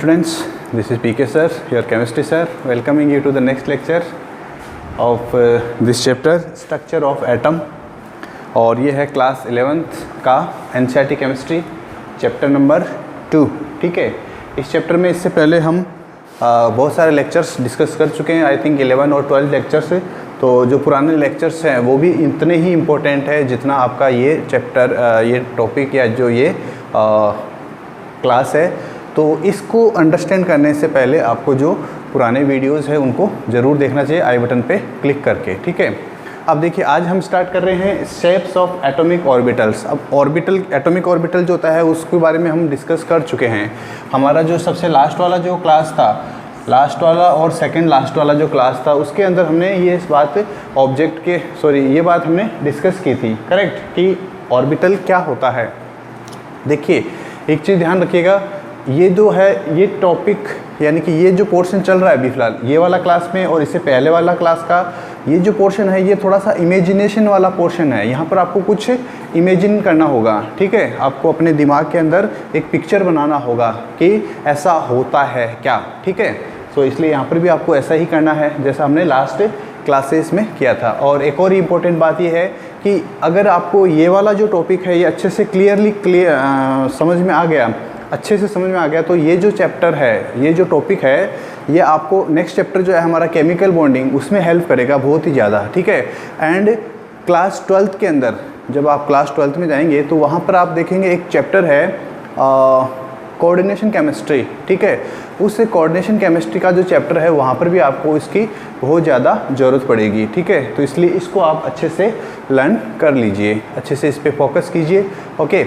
students, this is PK sir, your chemistry sir, welcoming you to the next lecture of this chapter structure of atom। और ये है class 11th का NCERT chemistry chapter number 2। ठीक है, इस chapter में इससे पहले हम बहुत सारे लेक्चर्स डिस्कस कर चुके हैं। आई थिंक 11 और 12 लेक्चर्स। तो जो पुराने लेक्चर्स हैं वो भी इतने ही इम्पोर्टेंट है जितना आपका ये चैप्टर, ये टॉपिक या जो ये क्लास है। तो इसको अंडरस्टैंड करने से पहले आपको जो पुराने वीडियोस हैं उनको ज़रूर देखना चाहिए आई बटन पे क्लिक करके। ठीक है, अब देखिए आज हम स्टार्ट कर रहे हैं शेप्स ऑफ एटॉमिक ऑर्बिटल्स। अब ऑर्बिटल, एटॉमिक ऑर्बिटल जो होता है उसके बारे में हम डिस्कस कर चुके हैं। हमारा जो सबसे लास्ट वाला जो क्लास था, लास्ट वाला और सेकंड लास्ट वाला जो क्लास था, उसके अंदर हमने ये इस बात ऑब्जेक्ट के ये बात हमने डिस्कस की थी, करेक्ट, कि ऑर्बिटल क्या होता है। देखिए एक चीज़ ध्यान रखिएगा, ये जो है ये टॉपिक यानी कि ये जो पोर्शन चल रहा है अभी फ़िलहाल ये वाला क्लास में और इससे पहले वाला क्लास का ये जो पोर्शन है ये थोड़ा सा इमेजिनेशन वाला पोर्शन है। यहाँ पर आपको कुछ इमेजिन करना होगा। ठीक है, आपको अपने दिमाग के अंदर एक पिक्चर बनाना होगा कि ऐसा होता है क्या। ठीक है, तो इसलिए यहाँ पर भी आपको ऐसा ही करना है जैसा हमने लास्ट क्लासेस में किया था। और एक और इम्पोर्टेंट बात ये है कि अगर आपको ये वाला जो टॉपिक है ये अच्छे से समझ में आ गया, अच्छे से समझ में आ गया, तो ये जो चैप्टर है, ये जो टॉपिक है, ये आपको नेक्स्ट चैप्टर जो है हमारा केमिकल बॉन्डिंग उसमें हेल्प करेगा बहुत ही ज़्यादा। ठीक है, एंड क्लास 12th के अंदर जब आप क्लास 12th में जाएंगे तो वहाँ पर आप देखेंगे एक चैप्टर है कोऑर्डिनेशन केमिस्ट्री। ठीक है, उस कोऑर्डिनेशन केमिस्ट्री का जो चैप्टर है वहाँ पर भी आपको इसकी बहुत ज़्यादा ज़रूरत पड़ेगी। ठीक है, तो इसलिए इसको आप अच्छे से लर्न कर लीजिए, अच्छे से इस पर फोकस कीजिए। ओके,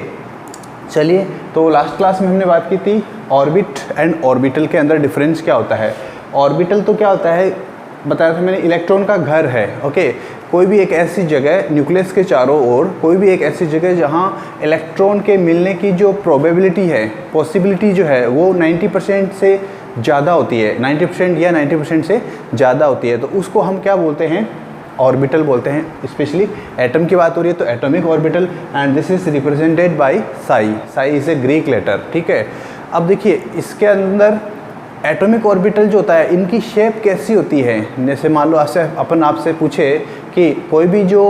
चलिए, तो लास्ट क्लास में हमने बात की थी ऑर्बिट एंड ऑर्बिटल के अंदर डिफरेंस क्या होता है। ऑर्बिटल तो क्या होता है बताया था मैंने, इलेक्ट्रॉन का घर है। ओके, कोई भी एक ऐसी जगह न्यूक्लियस के चारों ओर, कोई भी एक ऐसी जगह जहां इलेक्ट्रॉन के मिलने की जो प्रोबेबिलिटी है, पॉसिबिलिटी जो है वो 90% से ज़्यादा होती है, 90% या 90% से ज़्यादा होती है, तो उसको हम क्या बोलते हैं, ऑर्बिटल बोलते हैं। स्पेशली एटम की बात हो रही है तो atomic orbital, and this is represented by psi. Psi is a Greek letter. ठीक है, अब देखिए इसके अंदर एटॉमिक ऑर्बिटल जो होता है इनकी शेप कैसी होती है। जैसे मान लो आपसे पूछे कि कोई भी जो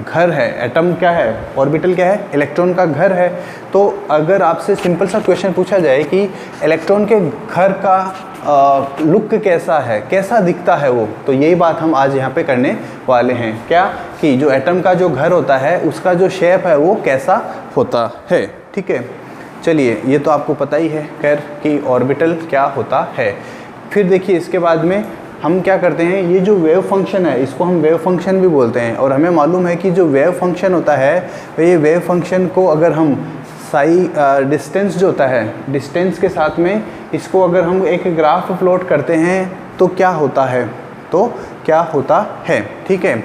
घर है, एटम क्या है, ऑर्बिटल क्या है, इलेक्ट्रॉन का घर है। तो अगर आपसे सिंपल सा क्वेश्चन पूछा जाए कि इलेक्ट्रॉन के घर का लुक कैसा है, कैसा दिखता है वो, तो यही बात हम आज यहाँ पे करने वाले हैं। क्या कि जो एटम का जो घर होता है उसका जो शेप है वो कैसा होता है। ठीक है, चलिए ये तो आपको पता ही है खैर कि ऑर्बिटल क्या होता है। फिर देखिए इसके बाद में हम क्या करते हैं, ये जो वेव फंक्शन है इसको हम वेव फंक्शन भी बोलते हैं। और हमें मालूम है कि जो वेव फंक्शन होता है ये वेव फंक्शन को अगर हम साई डिस्टेंस जो होता है, डिस्टेंस के साथ में इसको अगर हम एक ग्राफ प्लॉट करते हैं तो क्या होता है, तो क्या होता है। ठीक है,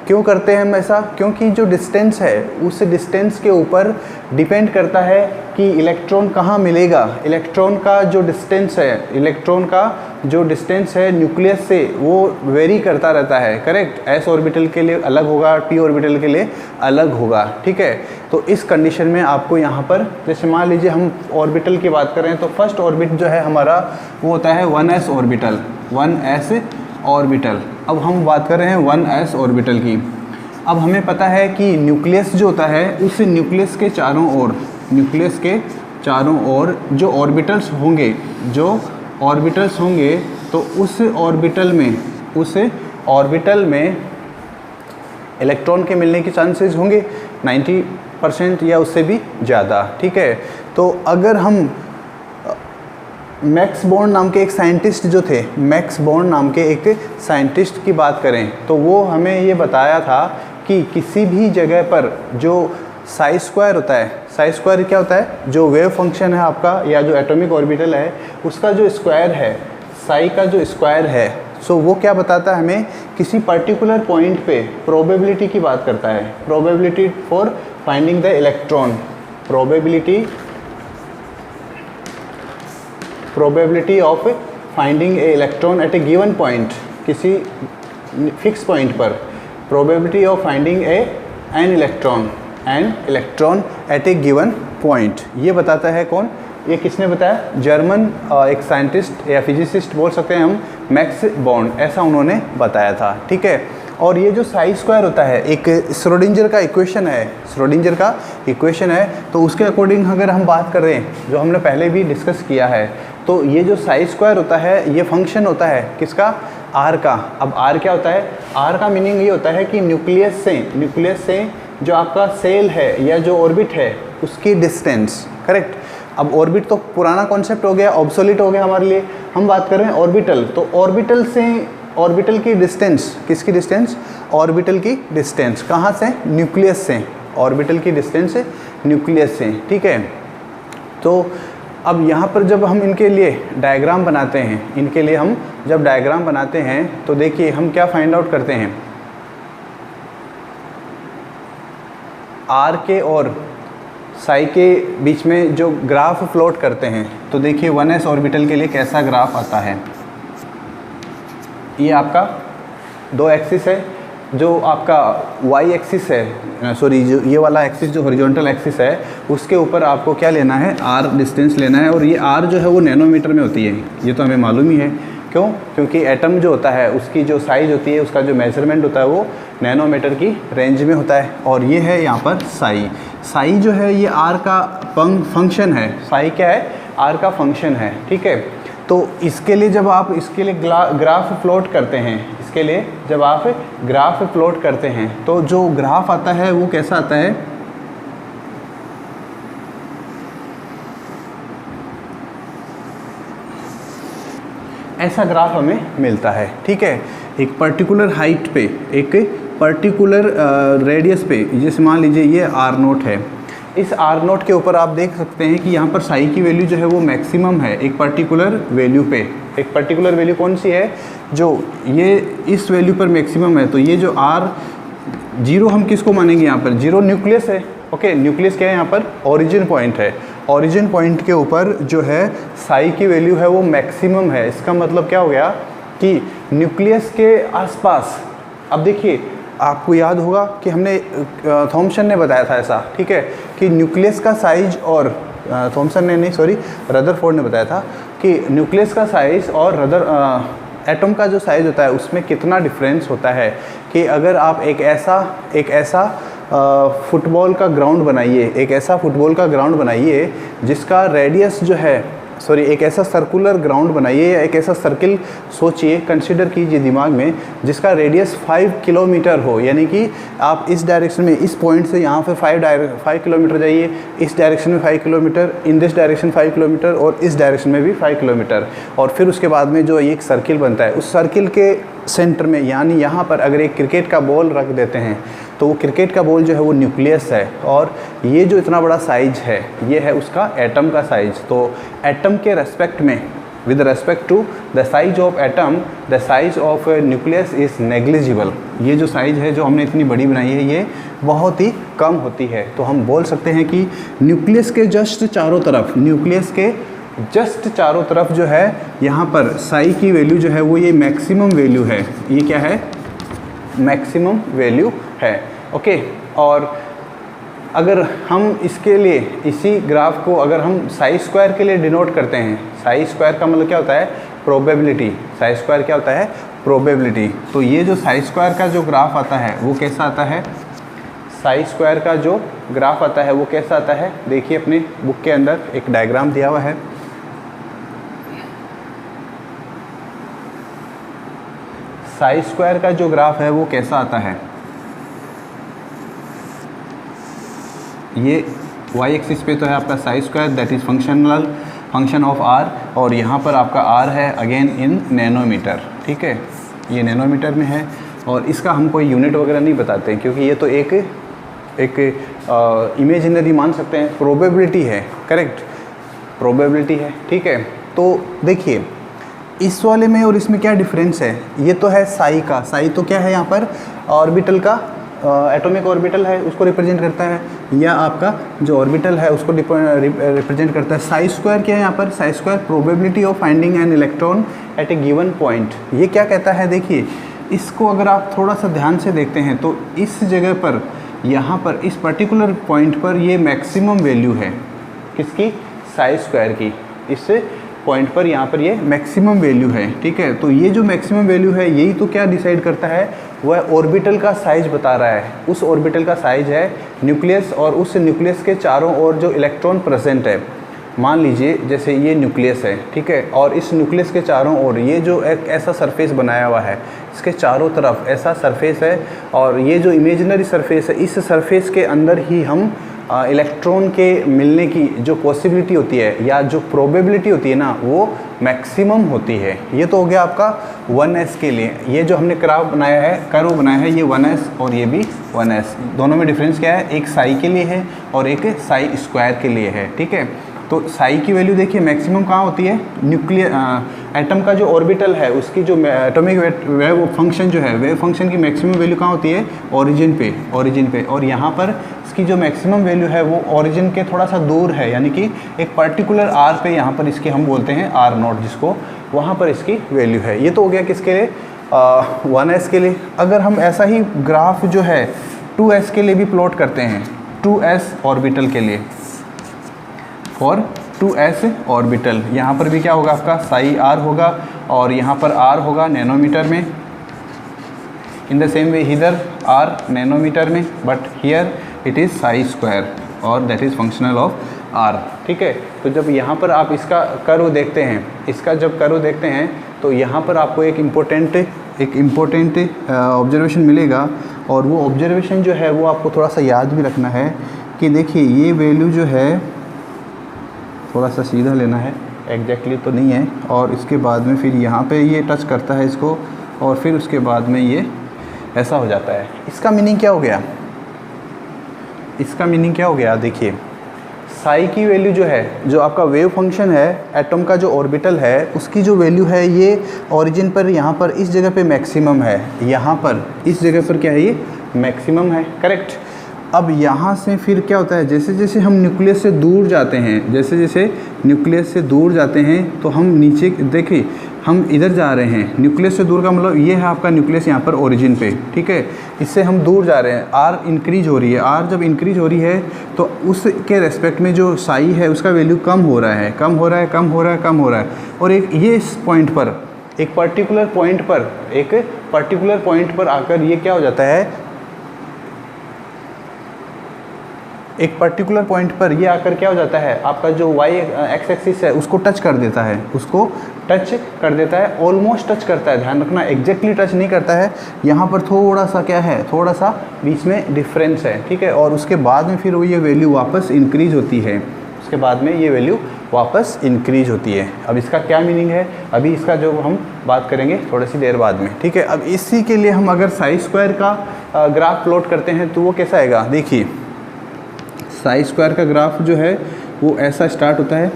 क्यों करते हैं हम ऐसा, क्योंकि जो डिस्टेंस है उस डिस्टेंस के ऊपर डिपेंड करता है कि इलेक्ट्रॉन कहाँ मिलेगा। इलेक्ट्रॉन का जो डिस्टेंस है, इलेक्ट्रॉन का जो डिस्टेंस है न्यूक्लियस से वो वेरी करता रहता है, करेक्ट। एस ऑर्बिटल के लिए अलग होगा, पी ऑर्बिटल के लिए अलग होगा। ठीक है, तो इस कंडीशन में आपको यहाँ पर जैसे मान लीजिए हम ऑर्बिटल की बात करें तो फर्स्ट ऑर्बिट जो है हमारा वो होता है 1s ऑर्बिटल, 1s ऑर्बिटल। अब हम बात कर रहे हैं 1s ऑर्बिटल की। अब हमें पता है कि न्यूक्लियस जो होता है उस न्यूक्लियस के चारों ओर, न्यूक्लियस के चारों ओर जो ऑर्बिटल्स होंगे, जो ऑर्बिटल्स होंगे तो उस ऑर्बिटल में इलेक्ट्रॉन के मिलने के चांसेस होंगे 90% या उससे भी ज़्यादा। ठीक है, तो अगर हम मैक्स बॉर्न नाम के एक साइंटिस्ट जो थे, मैक्स बॉर्न नाम के एक साइंटिस्ट की बात करें तो वो हमें ये बताया था कि किसी भी जगह पर जो साई स्क्वायर होता है, साई स्क्वायर क्या होता है, जो वेव फंक्शन है आपका या जो एटॉमिक ऑर्बिटल है उसका जो स्क्वायर है, साई का जो स्क्वायर है, सो वो क्या बताता है हमें, किसी पर्टिकुलर पॉइंट पे प्रोबेबिलिटी की बात करता है। Probability for finding the electron, probability of finding a electron at a given point, किसी फिक्स पॉइंट पर probability of finding an electron at a given point, ये बताता है कौन, ये किसने बताया? जर्मन एक साइंटिस्ट या फिजिसिस्ट बोल सकते हैं हम, मैक्स बॉर्न, ऐसा उन्होंने बताया था। ठीक है, और ये जो साई स्क्वायर होता है एक श्रोडिंगर का इक्वेशन है, श्रोडिंगर का इक्वेशन है, तो उसके अकॉर्डिंग अगर हम बात कर रहे हैं जो हमने पहले भी डिस्कस किया है, तो ये जो साई स्क्वायर होता है ये फंक्शन होता है किसका? आर का। अब आर क्या होता है? आर का मीनिंग ये होता है कि न्यूक्लियस से जो आपका सेल है या जो ऑर्बिट है उसकी डिस्टेंस, करेक्ट। अब ऑर्बिट तो पुराना कॉन्सेप्ट हो गया, ऑब्सोलीट हो गया हमारे लिए, हम बात कर रहे हैं ऑर्बिटल। तो ऑर्बिटल से ऑर्बिटल की डिस्टेंस, किसकी डिस्टेंस? ऑर्बिटल की डिस्टेंस कहाँ से? न्यूक्लियस से। ऑर्बिटल की डिस्टेंस न्यूक्लियस से, ठीक है। तो अब यहाँ पर जब हम इनके लिए डायग्राम बनाते हैं, इनके लिए हम जब डायग्राम बनाते हैं तो देखिए हम क्या फाइंड आउट करते हैं, आर के और साई के बीच में जो ग्राफ प्लॉट करते हैं, तो देखिए 1s ऑर्बिटल के लिए कैसा ग्राफ आता है। ये आपका 2 एक्सिस है, जो आपका y एक्सिस है, सॉरी जो ये वाला एक्सिस जो हॉरिजॉन्टल एक्सिस है उसके ऊपर आपको क्या लेना है? r डिस्टेंस लेना है, और ये r जो है वो नैनोमीटर में होती है, ये तो हमें मालूम ही है। क्यों? क्योंकि एटम जो होता है उसकी जो साइज़ होती है, उसका जो मेजरमेंट होता है वो नैनोमीटर की रेंज में होता है। और ये है यहाँ पर साई जो है ये r का फंक्शन है। साई क्या है? r का फंक्शन है, ठीक है। तो इसके लिए जब आप इसके लिए ग्राफ प्लॉट करते हैं, इसके लिए जब आप ग्राफ प्लॉट करते हैं तो जो ग्राफ आता है वो कैसा आता है? ऐसा ग्राफ हमें मिलता है, ठीक है। एक पर्टिकुलर हाइट पे, एक पर्टिकुलर रेडियस पे, जैसे मान लीजिए ये r0 है, इस r0 के ऊपर आप देख सकते हैं कि यहाँ पर साई की वैल्यू जो है वो मैक्सिमम है एक पर्टिकुलर वैल्यू पे। एक पर्टिकुलर वैल्यू कौन सी है? जो ये इस वैल्यू पर मैक्सिमम है। तो ये जो r0 हम किसको मानेंगे? यहाँ पर 0 न्यूक्लियस है, ओके। न्यूक्लियस क्या है? यहाँ पर ओरिजिन पॉइंट है। ओरिजिन पॉइंट के ऊपर जो है साई की वैल्यू है वो मैक्सिमम है। इसका मतलब क्या हो गया कि न्यूक्लियस के आसपास, अब देखिए आपको याद होगा कि हमने थॉमसन ने बताया था ऐसा, ठीक है, कि न्यूक्लियस का साइज और थॉमसन ने नहीं, सॉरी, रदरफोर्ड ने बताया था कि न्यूक्लियस का साइज और एटम का जो साइज होता है उसमें कितना डिफरेंस होता है। कि अगर आप एक ऐसा फुटबॉल का ग्राउंड बनाइए, एक ऐसा फुटबॉल का ग्राउंड बनाइए जिसका रेडियस जो है, सॉरी, एक ऐसा सर्कुलर ग्राउंड बनाइए या एक ऐसा सर्किल सोचिए, कंसिडर कीजिए दिमाग में, जिसका रेडियस 5 किलोमीटर हो। यानी कि आप इस डायरेक्शन में, इस पॉइंट से यहाँ पे 5 किलोमीटर जाइए, इस डायरेक्शन में 5 kilometre, in this direction 5 kilometre, और इस डायरेक्शन में भी 5 किलोमीटर। और फिर उसके बाद में जो एक सर्किल बनता है, उस सर्किल के सेंटर में, यानी यहाँ पर अगर एक क्रिकेट का बॉल रख देते हैं तो वो क्रिकेट का बॉल जो है वो न्यूक्लियस है, और ये जो इतना बड़ा साइज है ये है उसका एटम का साइज। तो एटम के रेस्पेक्ट में, with respect to the size of atom, the size of nucleus is negligible. ये जो साइज है जो हमने इतनी बड़ी बनाई है ये बहुत ही कम होती है। तो हम बोल सकते हैं कि न्यूक्लियस के जस्ट चारों तरफ, न्यूक्लियस के जस्ट चारों तरफ जो है यहाँ पर साई की वैल्यू जो है वो ये मैक्सिमम वैल्यू है। ये क्या है? मैक्सिमम वैल्यू है, ओके। और अगर हम इसके लिए, इसी ग्राफ को अगर हम साई स्क्वायर के लिए डिनोट करते हैं, साई स्क्वायर का मतलब क्या होता है? प्रोबेबिलिटी। साई स्क्वायर क्या होता है? प्रोबेबिलिटी। तो ये जो साई स्क्वायर का जो ग्राफ आता है वो कैसा आता है? साई स्क्वायर का जो ग्राफ आता है वो कैसा आता है? देखिए अपनी बुक के अंदर एक डायग्राम दिया हुआ है। साई स्क्वायर का जो ग्राफ है वो कैसा आता है? ये y एक्सिस पे तो है आपका Sai square, that is function of r, और यहाँ पर आपका r है अगेन इन नैनोमीटर, ठीक है। ये नैनोमीटर में है, और इसका हम कोई यूनिट वगैरह नहीं बताते हैं क्योंकि ये तो एक इमेजिनरी मान सकते हैं, प्रोबेबिलिटी है, करेक्ट, प्रोबेबिलिटी है, ठीक है। तो देखिए इस वाले में और इसमें क्या डिफरेंस है? ये तो है साई का, साई तो क्या है यहाँ पर? ऑर्बिटल का, एटॉमिक ऑर्बिटल है उसको रिप्रेजेंट करता है, या आपका जो ऑर्बिटल है उसको रिप्रेजेंट करता है। साई स्क्वायर क्या है यहाँ पर? Psi square probability of finding an electron at a given point. ये क्या कहता है? देखिए इसको अगर आप थोड़ा सा ध्यान से देखते हैं तो इस जगह पर, यहाँ पर, इस पर्टिकुलर पॉइंट पर ये मैक्सिमम वैल्यू है किसकी? साई स्क्वायर की। इस पॉइंट पर यहाँ पर ये मैक्सिमम वैल्यू है, ठीक है। तो ये जो मैक्सिमम वैल्यू है यही तो क्या डिसाइड करता है, वह ऑर्बिटल का साइज बता रहा है। उस ऑर्बिटल का साइज है न्यूक्लियस, और उस न्यूक्लियस के चारों ओर जो इलेक्ट्रॉन प्रेजेंट है, मान लीजिए जैसे ये न्यूक्लियस है, ठीक है, और इस न्यूक्लियस के चारों ओर ये जो एक ऐसा सरफेस बनाया हुआ है, इसके चारों तरफ ऐसा सरफेस है, और ये जो इमेजिनरी सरफेस है, इस सरफेस के अंदर ही हम इलेक्ट्रॉन के मिलने की जो पॉसिबिलिटी होती है या जो प्रोबेबिलिटी होती है ना, वो मैक्सिमम होती है। ये तो हो गया आपका 1s के लिए। ये जो हमने कर्व बनाया है ये 1s और ये भी 1s। दोनों में डिफरेंस क्या है, एक साई के लिए है और एक साई स्क्वायर के लिए है, ठीक है। तो साई की वैल्यू देखिए मैक्सिमम कहाँ होती है, न्यूक्लियर एटम का जो ऑर्बिटल है उसकी जो एटॉमिक वेव फंक्शन जो है, वेव फंक्शन की मैक्सिमम वैल्यू कहाँ होती है, ओरिजिन पे। और यहाँ पर इसकी जो मैक्सिमम वैल्यू है वो ओरिजिन के थोड़ा सा दूर है, यानी कि एक पर्टिकुलर आर पे यहाँ पर इसकी हम बोलते हैं R0, जिसको वहाँ पर इसकी वैल्यू है। ये तो हो गया किसके लिए, 1s के लिए। अगर हम ऐसा ही ग्राफ जो है 2s के लिए भी प्लॉट करते हैं, 2s ऑर्बिटल के लिए, फॉर 2s ऑर्बिटल, यहाँ पर भी क्या होगा आपका साई r होगा, और यहाँ पर r होगा नैनोमीटर में। In the same way hither r nanometre में, but here it is psi square, और that is functional of r, ठीक है। तो जब यहाँ पर आप इसका कर्व देखते हैं, तो यहाँ पर आपको एक इम्पोर्टेंट ऑब्जर्वेशन मिलेगा, और वो ऑब्जर्वेशन जो है वो आपको थोड़ा सा याद भी रखना है कि देखिए ये वैल्यू जो है थोड़ा सा सीधा लेना है, एग्जैक्टली तो नहीं है, और इसके बाद में फिर यहाँ पे ये टच करता है इसको, और फिर उसके बाद में ये ऐसा हो जाता है। इसका मीनिंग क्या हो गया, देखिए साई की वैल्यू जो है, जो आपका वेव फंक्शन है एटम का जो ऑर्बिटल है, उसकी जो वैल्यू है ये ओरिजिन पर यहाँ पर इस जगह पे मैक्सिमम है, यहाँ पर इस जगह पर क्या है, ये मैक्सिमम है, करेक्ट। अब यहाँ से फिर क्या होता है, जैसे जैसे हम न्यूक्लियस से दूर जाते हैं, तो हम नीचे देखिए हम इधर जा रहे हैं। न्यूक्लियस से दूर का मतलब ये है आपका न्यूक्लियस यहाँ पर ओरिजिन पे, ठीक है। इससे हम दूर जा रहे हैं, आर इंक्रीज हो रही है। आर जब इंक्रीज हो रही है तो उसके रेस्पेक्ट में जो साई है उसका वैल्यू कम हो रहा है, और इस पॉइंट पर एक पर्टिकुलर पॉइंट पर आकर ये क्या हो जाता है, एक पर्टिकुलर पॉइंट पर ये आकर क्या हो जाता है, आपका जो y एक्स एक्सिस है उसको टच कर देता है, ऑलमोस्ट टच करता है। ध्यान रखना, एग्जैक्टली टच नहीं करता है, यहाँ पर थोड़ा सा क्या है, थोड़ा सा बीच में डिफरेंस है, ठीक है। और उसके बाद में फिर वो ये वैल्यू वापस इंक्रीज होती है। अब इसका क्या मीनिंग है, अभी इसका जो हम बात करेंगे थोड़ी सी देर बाद में, ठीक है। अब इसी के लिए हम अगर साई स्क्वायर का ग्राफ प्लॉट करते हैं तो वो कैसा आएगा, देखिए साई स्क्वायर का ग्राफ जो है वो ऐसा स्टार्ट होता है,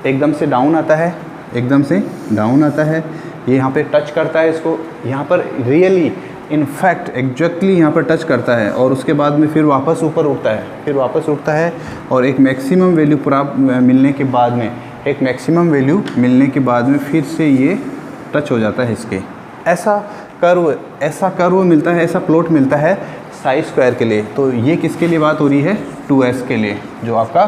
एकदम से डाउन आता है, ये यहाँ पे टच करता है इसको, यहाँ पर रियली इनफैक्ट एग्जैक्टली यहाँ पर टच करता है, और उसके बाद में फिर वापस ऊपर उठता है, और एक मैक्सिमम वैल्यू मिलने के बाद में फिर से ये टच हो जाता है इसके। ऐसा कर्व मिलता है, ऐसा प्लॉट मिलता है साई स्क्वायर के लिए। तो ये किसके लिए बात हो रही है, 2s के लिए, जो आपका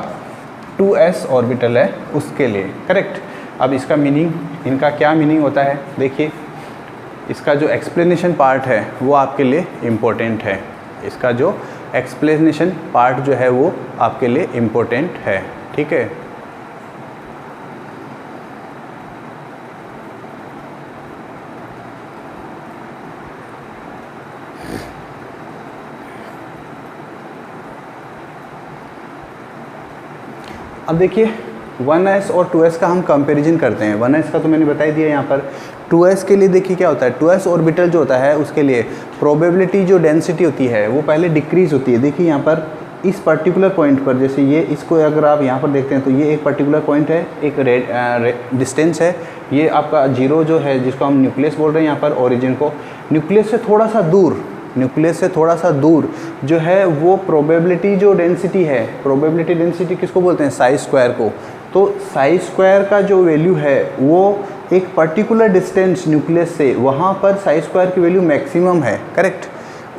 2s ऑर्बिटल है उसके लिए, करेक्ट। अब इसका मीनिंग, इनका क्या मीनिंग होता है, देखिए इसका जो एक्सप्लेनेशन पार्ट है वो आपके लिए इम्पोर्टेंट है, ठीक है। अब देखिए 1s और 2s का हम कंपैरिजन करते हैं। 1s का तो मैंने बता ही दिया यहाँ पर। 2s के लिए देखिए क्या होता है, 2s ऑर्बिटल जो होता है उसके लिए प्रोबेबिलिटी जो डेंसिटी होती है वो पहले डिक्रीज़ होती है। देखिए यहाँ पर इस पर्टिकुलर पॉइंट पर, जैसे ये इसको अगर आप यहाँ पर देखते हैं तो ये एक पर्टिकुलर पॉइंट है, एक डिस्टेंस है, ये आपका 0 जो है जिसको हम न्यूक्लियस बोल रहे हैं यहाँ पर ओरिजिन को। न्यूक्लियस से थोड़ा सा दूर जो है वो प्रोबेबिलिटी जो डेंसिटी है, प्रोबेबिलिटी डेंसिटी किसको बोलते हैं, साई स्क्वायर को। तो साई स्क्वायर का जो वैल्यू है वो एक पर्टिकुलर डिस्टेंस न्यूक्लियस से, वहाँ पर साई स्क्वायर की वैल्यू मैक्सिमम है, करेक्ट।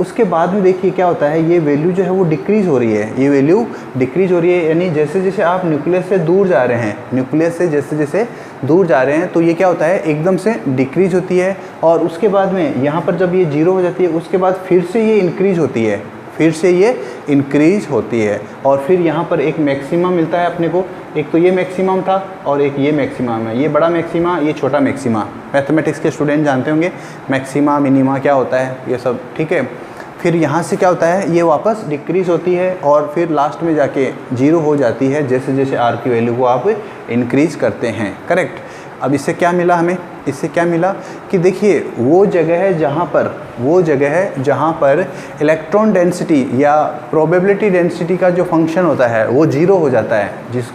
उसके बाद में देखिए क्या होता है, ये वैल्यू जो है वो डिक्रीज़ हो रही है, ये वैल्यू डिक्रीज़ हो रही है, यानी जैसे जैसे आप न्यूक्लियस से दूर जा रहे हैं, न्यूक्लियस से जैसे जैसे दूर जा रहे हैं तो ये क्या होता है, एकदम से डिक्रीज़ होती है। और उसके बाद में यहाँ पर जब ये 0 हो जाती है उसके बाद फिर से ये इंक्रीज़ होती है, फिर से ये इंक्रीज़ होती है और फिर यहाँ पर एक मैक्सिमम मिलता है अपने को। एक तो ये मैक्सिमम था और एक ये मैक्सिमम है, ये बड़ा मैक्सिमा, ये छोटा मैक्सिमा। मैथमेटिक्स के स्टूडेंट जानते होंगे मैक्सिमा मिनिमा क्या होता है ये सब, ठीक है। फिर यहाँ से क्या होता है, ये वापस डिक्रीज़ होती है और फिर लास्ट में जाके 0 हो जाती है जैसे जैसे आर की वैल्यू को आप इंक्रीज़ करते हैं, करेक्ट। अब इससे क्या मिला हमें, इससे क्या मिला कि देखिए वो जगह है जहाँ पर इलेक्ट्रॉन डेंसिटी या प्रोबेबिलिटी डेंसिटी का जो फंक्शन होता है वो 0 हो जाता है, जिस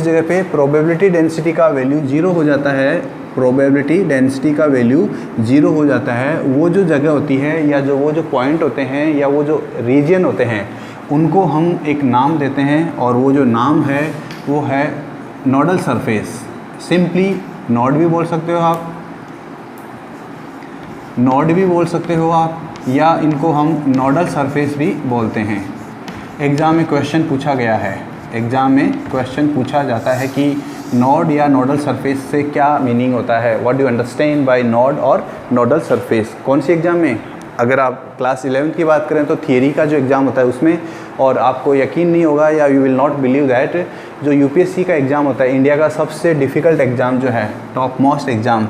जगह पे प्रोबेबिलिटी डेंसिटी का वैल्यू 0 हो जाता है, प्रोबेबिलिटी डेंसिटी का वैल्यू 0 हो जाता है, वो जो जगह होती है या वो जो पॉइंट होते हैं या वो जो रीजन होते हैं उनको हम एक नाम देते हैं और वो जो नाम है वो है नोडल सरफेस। सिंपली नोड भी बोल सकते हो आप, नोड भी बोल सकते हो आप, या इनको हम नोडल सरफेस भी बोलते हैं। एग्ज़ाम में क्वेश्चन पूछा गया है, एग्ज़ाम में क्वेश्चन पूछा जाता है कि नोड या नोडल सरफेस से क्या मीनिंग होता है, what do you understand by node और नोडल सरफेस। कौन सी एग्ज़ाम में, अगर आप क्लास 11 की बात करें तो थियरी का जो एग्ज़ाम होता है उसमें, और आपको यकीन नहीं होगा या you will not believe that, जो यूपीएससी का एग्ज़ाम होता है, इंडिया का सबसे डिफ़िकल्ट एग्ज़ाम जो है, टॉप मोस्ट एग्ज़ाम,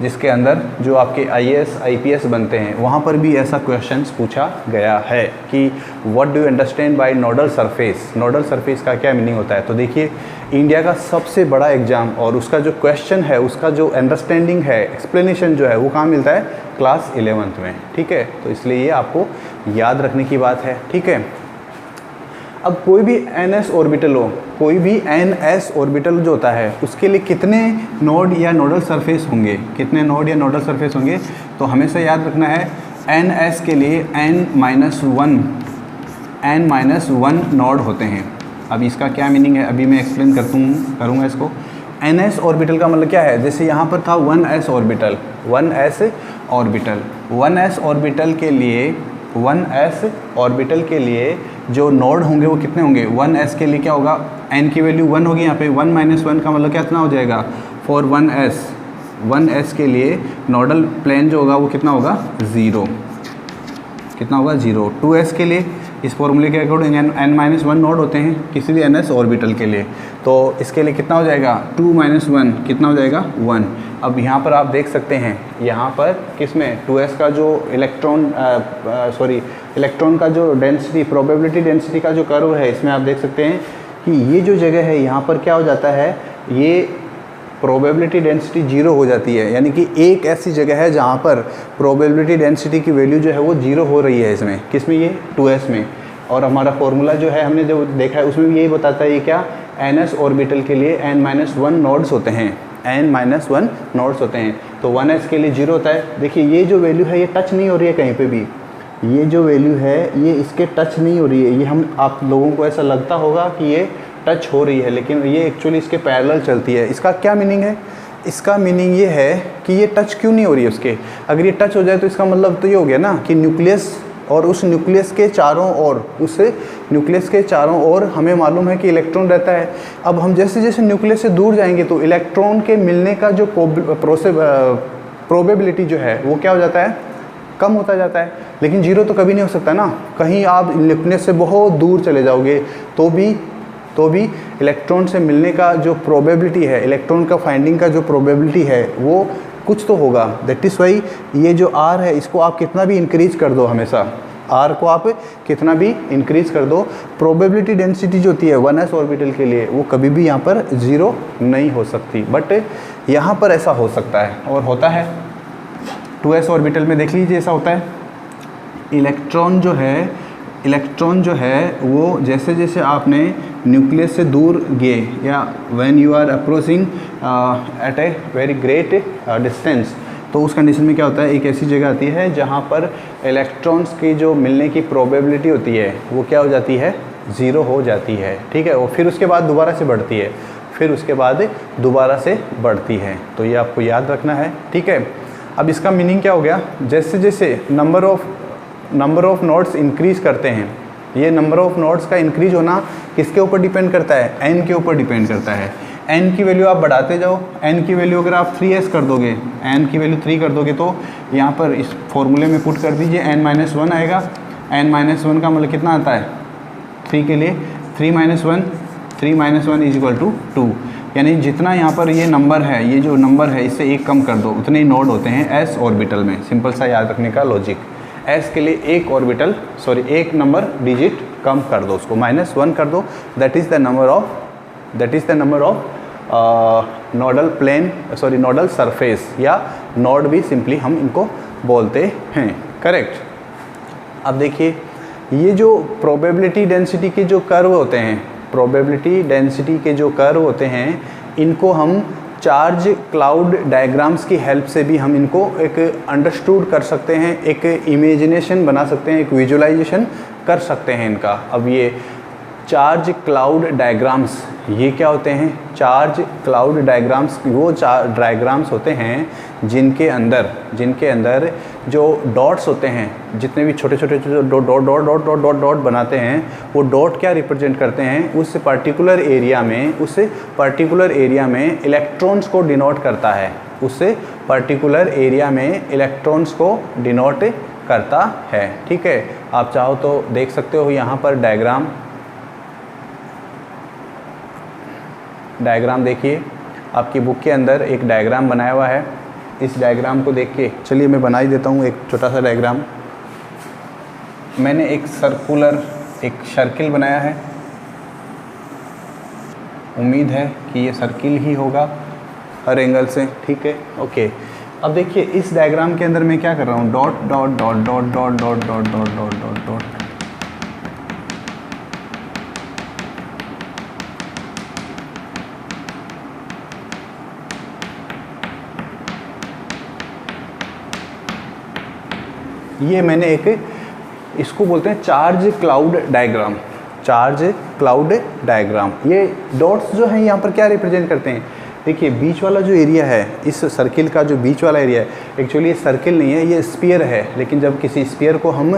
जिसके अंदर जो आपके आईएएस आईपीएस बनते हैं, वहाँ पर भी ऐसा क्वेश्चंस पूछा गया है कि what do you understand by nodal surface, nodal surface का क्या मीनिंग होता है। तो देखिए इंडिया का सबसे बड़ा एग्ज़ाम और उसका जो क्वेश्चन है, उसका जो अंडरस्टैंडिंग है, एक्सप्लेनेशन जो है वो कहाँ मिलता है, क्लास 11th में, ठीक है। तो इसलिए ये आपको याद रखने की बात है, ठीक है। अब कोई भी NS ऑर्बिटल हो, कोई भी NS ऑर्बिटल जो होता है उसके लिए कितने नोड या नोडल सरफेस होंगे, कितने नोड या नोडल सरफेस होंगे, तो हमेशा याद रखना है NS के लिए n-1 नोड होते हैं। अब इसका क्या मीनिंग है अभी मैं एक्सप्लेन करूँगा इसको। NS ऑर्बिटल का मतलब क्या है, जैसे यहाँ पर था 1s ऑर्बिटल, 1s ऑर्बिटल के लिए जो नोड होंगे वो कितने होंगे, 1s के लिए क्या होगा, n की वैल्यू 1 होगी, यहाँ पे 1 - 1 का मतलब कितना हो जाएगा, फॉर 1s के लिए नोडल प्लेन जो होगा वो कितना होगा, 0, कितना होगा 0। 2s के लिए इस फॉर्मूले के अकॉर्डिंग n-1 नोड होते हैं किसी भी NS ऑर्बिटल के लिए, तो इसके लिए कितना हो जाएगा, 2 - 1 कितना हो जाएगा, 1। अब यहाँ पर आप देख सकते हैं, यहाँ पर किसमें 2s का जो इलेक्ट्रॉन का जो डेंसिटी, प्रोबेबिलिटी डेंसिटी का जो कर्व है, इसमें आप देख सकते हैं कि ये जो जगह है यहाँ पर क्या हो जाता है, ये प्रोबेबिलिटी डेंसिटी 0 हो जाती है, यानी कि एक ऐसी जगह है जहाँ पर प्रोबेबिलिटी डेंसिटी की वैल्यू जो है वो 0 हो रही है, इसमें किसमें, ये 2s में। और हमारा फॉर्मूला जो है हमने जो देखा है उसमें भी यही बताता है, ये क्या, NS ऑर्बिटल के लिए n-1 नोड्स होते हैं, n-1 नोड्स होते हैं, तो 1s के लिए 0 होता है। देखिए ये जो वैल्यू है ये टच नहीं हो रही है कहीं पे भी, ये जो वैल्यू है ये इसके टच नहीं हो रही है, ये हम आप लोगों को ऐसा लगता होगा कि ये टच हो रही है, लेकिन ये एक्चुअली इसके पैरेलल चलती है। इसका क्या मीनिंग है, इसका मीनिंग ये है कि ये टच क्यों नहीं हो रही है उसके, अगर ये टच हो जाए तो इसका मतलब तो ये हो गया ना कि न्यूक्लियस और उस न्यूक्लियस के चारों ओर हमें मालूम है कि इलेक्ट्रॉन रहता है। अब हम जैसे जैसे न्यूक्लियस से दूर जाएंगे तो इलेक्ट्रॉन के मिलने का जो प्रोबेबिलिटी जो है वो क्या हो जाता है, कम होता जाता है। लेकिन 0 तो कभी नहीं हो सकता ना, कहीं आप न्यूक्लियस से बहुत दूर चले जाओगे तो भी इलेक्ट्रॉन से मिलने का जो प्रोबेबिलिटी है, इलेक्ट्रॉन का फाइंडिंग का जो प्रोबेबिलिटी है वो कुछ तो होगा। दैट इज़ वाई ये जो R है इसको आप कितना भी इंक्रीज कर दो, हमेशा R को आप कितना भी इंक्रीज कर दो, प्रोबेबिलिटी डेंसिटी जो होती है 1s ऑर्बिटल के लिए वो कभी भी यहाँ पर 0 नहीं हो सकती। बट यहाँ पर ऐसा हो सकता है और होता है। 2s ऑर्बिटल में देख लीजिए ऐसा होता है, इलेक्ट्रॉन जो है वो जैसे जैसे आपने न्यूक्लियस से दूर गए या when you are approaching at a very great distance, तो उस कंडीशन में क्या होता है, एक ऐसी जगह आती है जहाँ पर इलेक्ट्रॉन्स की जो मिलने की प्रोबेबिलिटी होती है वो क्या हो जाती है, 0 हो जाती है, ठीक है। और फिर उसके बाद दोबारा से बढ़ती है, तो ये आपको याद रखना है, ठीक है। अब इसका मीनिंग क्या हो गया, जैसे जैसे number of number of nodes increase करते हैं, ये नंबर ऑफ़ नोड्स का इंक्रीज होना किसके ऊपर डिपेंड करता है, n के ऊपर डिपेंड करता है। n की वैल्यू आप बढ़ाते जाओ, n की वैल्यू अगर आप 3s कर दोगे, n की वैल्यू 3 कर दोगे तो यहाँ पर इस फॉर्मूले में पुट कर दीजिए, n-1 आएगा। n-1 का मतलब कितना आता है 3 के लिए 3 - 1 इज इक्वल टू 2, यानी जितना यहाँ पर ये नंबर है, ये जो नंबर है इससे एक कम कर दो, उतने ही नोड होते हैं s ऑर्बिटल में। सिंपल सा याद रखने का लॉजिक, s के लिए एक ऑर्बिटल एक नंबर डिजिट कम कर दो, उसको -1 कर दो, that is the number of nodal plane nodal surface, या नोड भी सिंपली हम इनको बोलते हैं। करेक्ट। अब देखिए ये जो प्रोबेबिलिटी डेंसिटी के जो कर्व होते हैं, प्रोबेबिलिटी डेंसिटी के जो कर्व होते हैं, इनको हम चार्ज क्लाउड डायग्राम्स की हेल्प से भी हम इनको एक अंडरस्टूड कर सकते हैं, एक इमेजिनेशन बना सकते हैं, एक विजुअलाइजेशन कर सकते हैं इनका। अब ये चार्ज क्लाउड डायग्राम्स ये क्या होते हैं, चार्ज क्लाउड डायग्राम्स वो डायग्राम्स होते हैं जिनके अंदर जो डॉट्स होते हैं, जितने भी छोटे छोटे डॉट बनाते हैं, वो डॉट क्या रिप्रेजेंट करते हैं, उस पर्टिकुलर एरिया में इलेक्ट्रॉन्स को डिनोट करता है, उससे पर्टिकुलर एरिया में इलेक्ट्रॉन्स को डिनोट करता है। ठीक है, आप चाहो तो देख सकते हो यहाँ पर डायग्राम देखिए, आपकी बुक के अंदर एक डायग्राम बनाया हुआ है। इस डायग्राम को देख के चलिए मैं बना ही देता हूँ एक छोटा सा डायग्राम। मैंने एक सर्किल बनाया है, उम्मीद है कि ये सर्किल ही होगा हर एंगल से। ठीक है, ओके। अब देखिए इस डायग्राम के अंदर मैं क्या कर रहा हूँ, dot dot dot dot dot dot dot dot dot dot dot. ये मैंने इसको बोलते हैं चार्ज क्लाउड डायग्राम। ये डॉट्स जो हैं यहाँ पर क्या रिप्रेजेंट करते हैं, देखिए बीच वाला जो एरिया है, इस सर्किल का जो बीच वाला एरिया है, एक्चुअली ये सर्किल नहीं है, ये स्फीयर है। लेकिन जब किसी स्फीयर को हम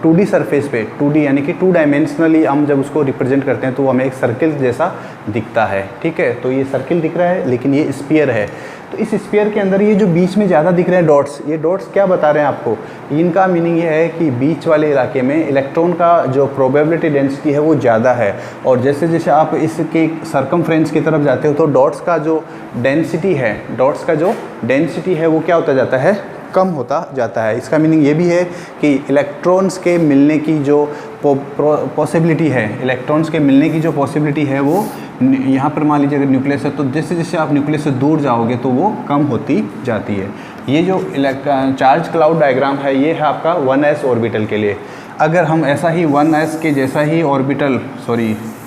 2D सरफेस पे 2D यानी कि 2 डायमेंशनली हम जब उसको रिप्रेजेंट करते हैं तो वो हमें एक सर्किल जैसा दिखता है। ठीक है, तो ये सर्किल दिख रहा है लेकिन ये स्फीयर है। तो इस स्फीयर के अंदर ये जो बीच में ज़्यादा दिख रहे हैं डॉट्स, ये डॉट्स क्या बता रहे हैं आपको, इनका मीनिंग ये है कि बीच वाले इलाके में इलेक्ट्रॉन का जो प्रोबेबिलिटी डेंसिटी है वो ज़्यादा है। और जैसे जैसे आप इसके सरकमफ्रेंस की तरफ जाते हो तो डॉट्स का जो डेंसिटी है वो क्या होता जाता है, कम होता जाता है। इसका मीनिंग ये भी है कि इलेक्ट्रॉन्स के मिलने की जो पॉसिबिलिटी है वो यहाँ पर मान लीजिए अगर न्यूक्लियस है तो जैसे जैसे आप न्यूक्लियस से दूर जाओगे तो वो कम होती जाती है। ये जो चार्ज क्लाउड डायग्राम है ये है आपका 1s ऑर्बिटल के लिए। अगर हम ऐसा ही 1s के जैसा ही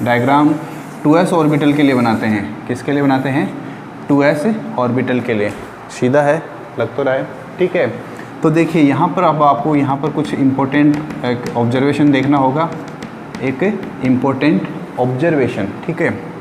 डायग्राम 2s ऑर्बिटल के लिए बनाते हैं, किसके लिए बनाते हैं, 2s ऑर्बिटल के लिए, सीधा है, लग तो रहा है। ठीक है, तो देखिए यहाँ पर अब आपको यहाँ पर कुछ इम्पोर्टेंट ऑब्जर्वेशन देखना होगा, एक इम्पोर्टेंट ऑब्जर्वेशन। ठीक है,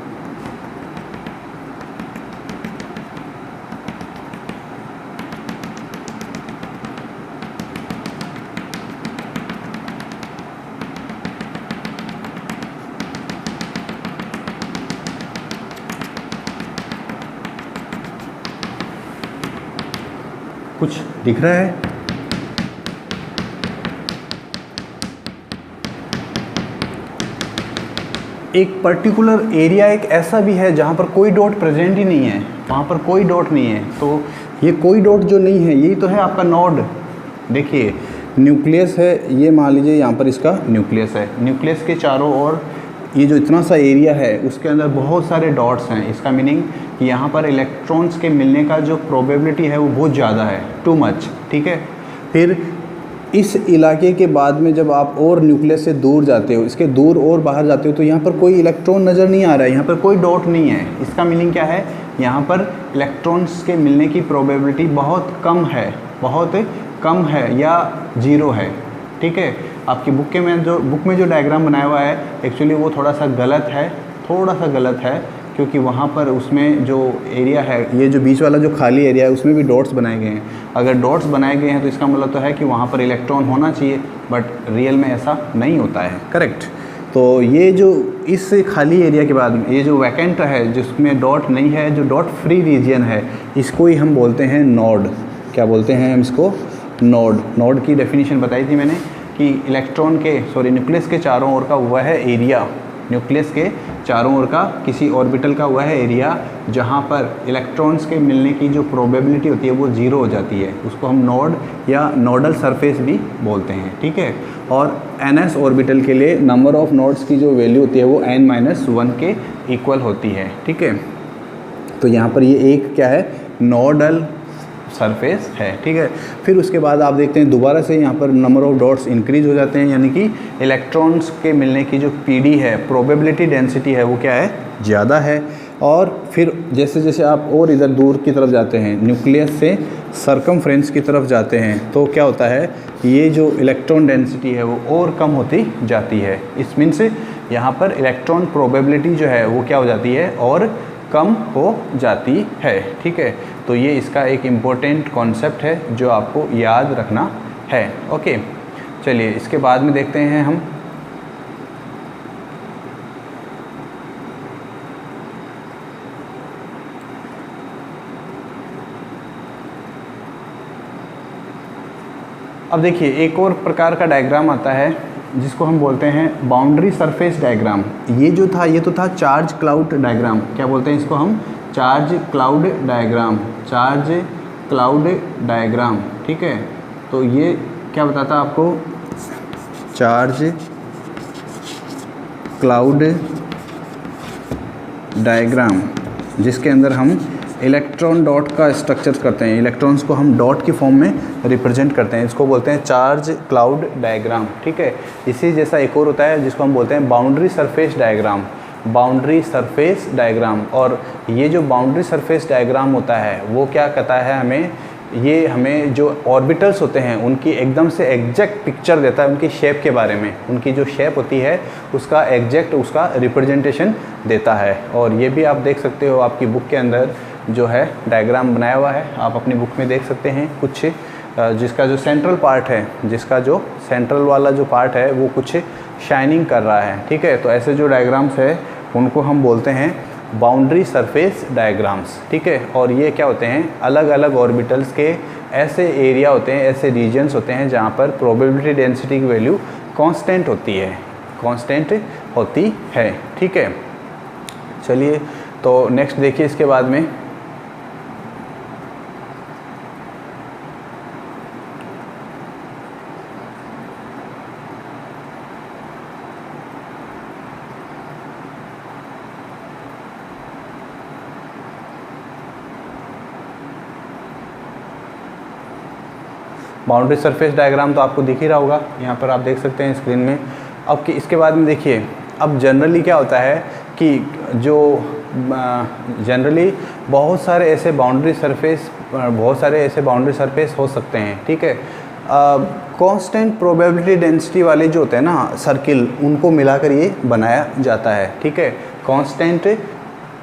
कुछ दिख रहा है, एक पर्टिकुलर एरिया एक ऐसा भी है जहाँ पर कोई डॉट प्रेजेंट ही नहीं है, वहाँ पर कोई डॉट नहीं है। तो ये कोई डॉट जो नहीं है यही तो है आपका नोड। देखिए न्यूक्लियस है, ये मान लीजिए यहाँ पर इसका न्यूक्लियस है, न्यूक्लियस के चारों ओर ये जो इतना सा एरिया है उसके अंदर बहुत सारे डॉट्स हैं। इसका मीनिंग कि यहाँ पर इलेक्ट्रॉन्स के मिलने का जो प्रोबेबिलिटी है वो बहुत ज़्यादा है, टू मच। ठीक है, फिर इस इलाके के बाद में जब आप और न्यूक्लियस से दूर जाते हो, इसके दूर और बाहर जाते हो तो यहाँ पर कोई इलेक्ट्रॉन नज़र नहीं आ रहा है, यहाँ पर कोई डॉट नहीं है। इसका मीनिंग क्या है, यहाँ पर इलेक्ट्रॉन्स के मिलने की प्रोबेबिलिटी बहुत कम है या ज़ीरो है। ठीक है, आपकी बुक में जो डायग्राम बनाया हुआ है एक्चुअली वो थोड़ा सा गलत है, क्योंकि वहाँ पर उसमें जो एरिया है, ये जो बीच वाला जो खाली एरिया है उसमें भी डॉट्स बनाए गए हैं। अगर डॉट्स बनाए गए हैं तो इसका मतलब तो है कि वहाँ पर इलेक्ट्रॉन होना चाहिए, बट रियल में ऐसा नहीं होता है। करेक्ट। तो ये जो इस खाली एरिया के बाद में ये जो वैकेंट है जिसमें डॉट नहीं है, जो डॉट फ्री रीजन है, इसको ही हम बोलते हैं नोड। क्या बोलते हैं हम इसको? नोड। नोड की डेफिनेशन बताई थी मैंने कि इलेक्ट्रॉन के न्यूक्लियस के चारों ओर का हुआ है एरिया, न्यूक्लियस के चारों ओर का किसी ऑर्बिटल का हुआ है एरिया जहाँ पर इलेक्ट्रॉन्स के मिलने की जो प्रोबेबिलिटी होती है वो ज़ीरो हो जाती है, उसको हम नोड या नोडल सरफेस भी बोलते हैं। ठीक है। और ns ऑर्बिटल के लिए नंबर ऑफ नोड्स की जो वैल्यू होती है वो n-1 के इक्वल होती है। ठीक है। तो यहाँ पर ये एक क्या है? नोडल सरफेस है। ठीक है। फिर उसके बाद आप देखते हैं दोबारा से यहाँ पर नंबर ऑफ डॉट्स इंक्रीज हो जाते हैं, यानी कि इलेक्ट्रॉन्स के मिलने की जो पीडी है, प्रोबेबिलिटी डेंसिटी है, वो क्या है? ज़्यादा है। और फिर जैसे जैसे आप और इधर दूर की तरफ जाते हैं, न्यूक्लियस से सर्कमफ्रेंस की तरफ जाते हैं, तो क्या होता है? ये जो इलेक्ट्रॉन डेंसिटी है वो और कम होती जाती है। इस मीन्स यहाँ पर इलेक्ट्रॉन प्रोबेबिलिटी जो है वो क्या हो जाती है? और कम हो जाती है। ठीक है। तो ये इसका एक इम्पोर्टेंट कॉन्सेप्ट है जो आपको याद रखना है। ओके, चलिए इसके बाद में देखते हैं हम अब देखिए एक और प्रकार का डायग्राम आता है जिसको हम बोलते हैं बाउंड्री सरफेस डायग्राम। ये जो था ये तो था चार्ज क्लाउड डायग्राम। क्या बोलते हैं इसको हम? Charge cloud diagram. Charge cloud diagram. ठीक है। तो ये क्या बताता है आपको? चार्ज क्लाउड डायग्राम, जिसके अंदर हम इलेक्ट्रॉन डॉट का स्ट्रक्चर करते हैं, इलेक्ट्रॉन्स को हम डॉट की फॉर्म में रिप्रेजेंट करते हैं, इसको बोलते हैं चार्ज क्लाउड डायग्राम। ठीक है। इसी जैसा एक और होता है जिसको हम बोलते हैं boundary surface diagram. Boundary surface diagram. और ये जो बाउंड्री सरफेस डायग्राम होता है वो क्या कहता है हमें? ये हमें जो ऑर्बिटल्स होते हैं उनकी एकदम से एग्जैक्ट पिक्चर देता है, उनकी शेप के बारे में, उनकी जो शेप होती है उसका एग्जैक्ट उसका रिप्रेजेंटेशन देता है। और ये भी आप देख सकते हो आपकी बुक के अंदर जो है डायग्राम बनाया हुआ है, आप अपनी बुक में देख सकते हैं। कुछ जिसका जो सेंट्रल पार्ट है, जिसका जो सेंट्रल वाला जो पार्ट है वो कुछ शाइनिंग कर रहा है। ठीक है। तो ऐसे जो डायग्राम्स है उनको हम बोलते हैं बाउंड्री सरफेस डायग्राम्स। ठीक है। और ये क्या होते हैं? अलग अलग ऑर्बिटल्स के ऐसे एरिया होते हैं, ऐसे रीजन्स होते हैं जहाँ पर प्रोबेबिलिटी डेंसिटी की वैल्यू कांस्टेंट होती है, कांस्टेंट होती है। ठीक है। चलिए तो नेक्स्ट देखिए इसके बाद में बाउंड्री सरफेस डायग्राम तो आपको दिख ही रहा होगा, यहाँ पर आप देख सकते हैं स्क्रीन में। अब इसके बाद में देखिए, अब जनरली क्या होता है कि जो जनरली बहुत सारे ऐसे बाउंड्री सरफेस हो सकते हैं। ठीक है। कांस्टेंट प्रोबेबिलिटी डेंसिटी वाले जो होते हैं ना सर्किल, उनको मिलाकर ये बनाया जाता है। ठीक है।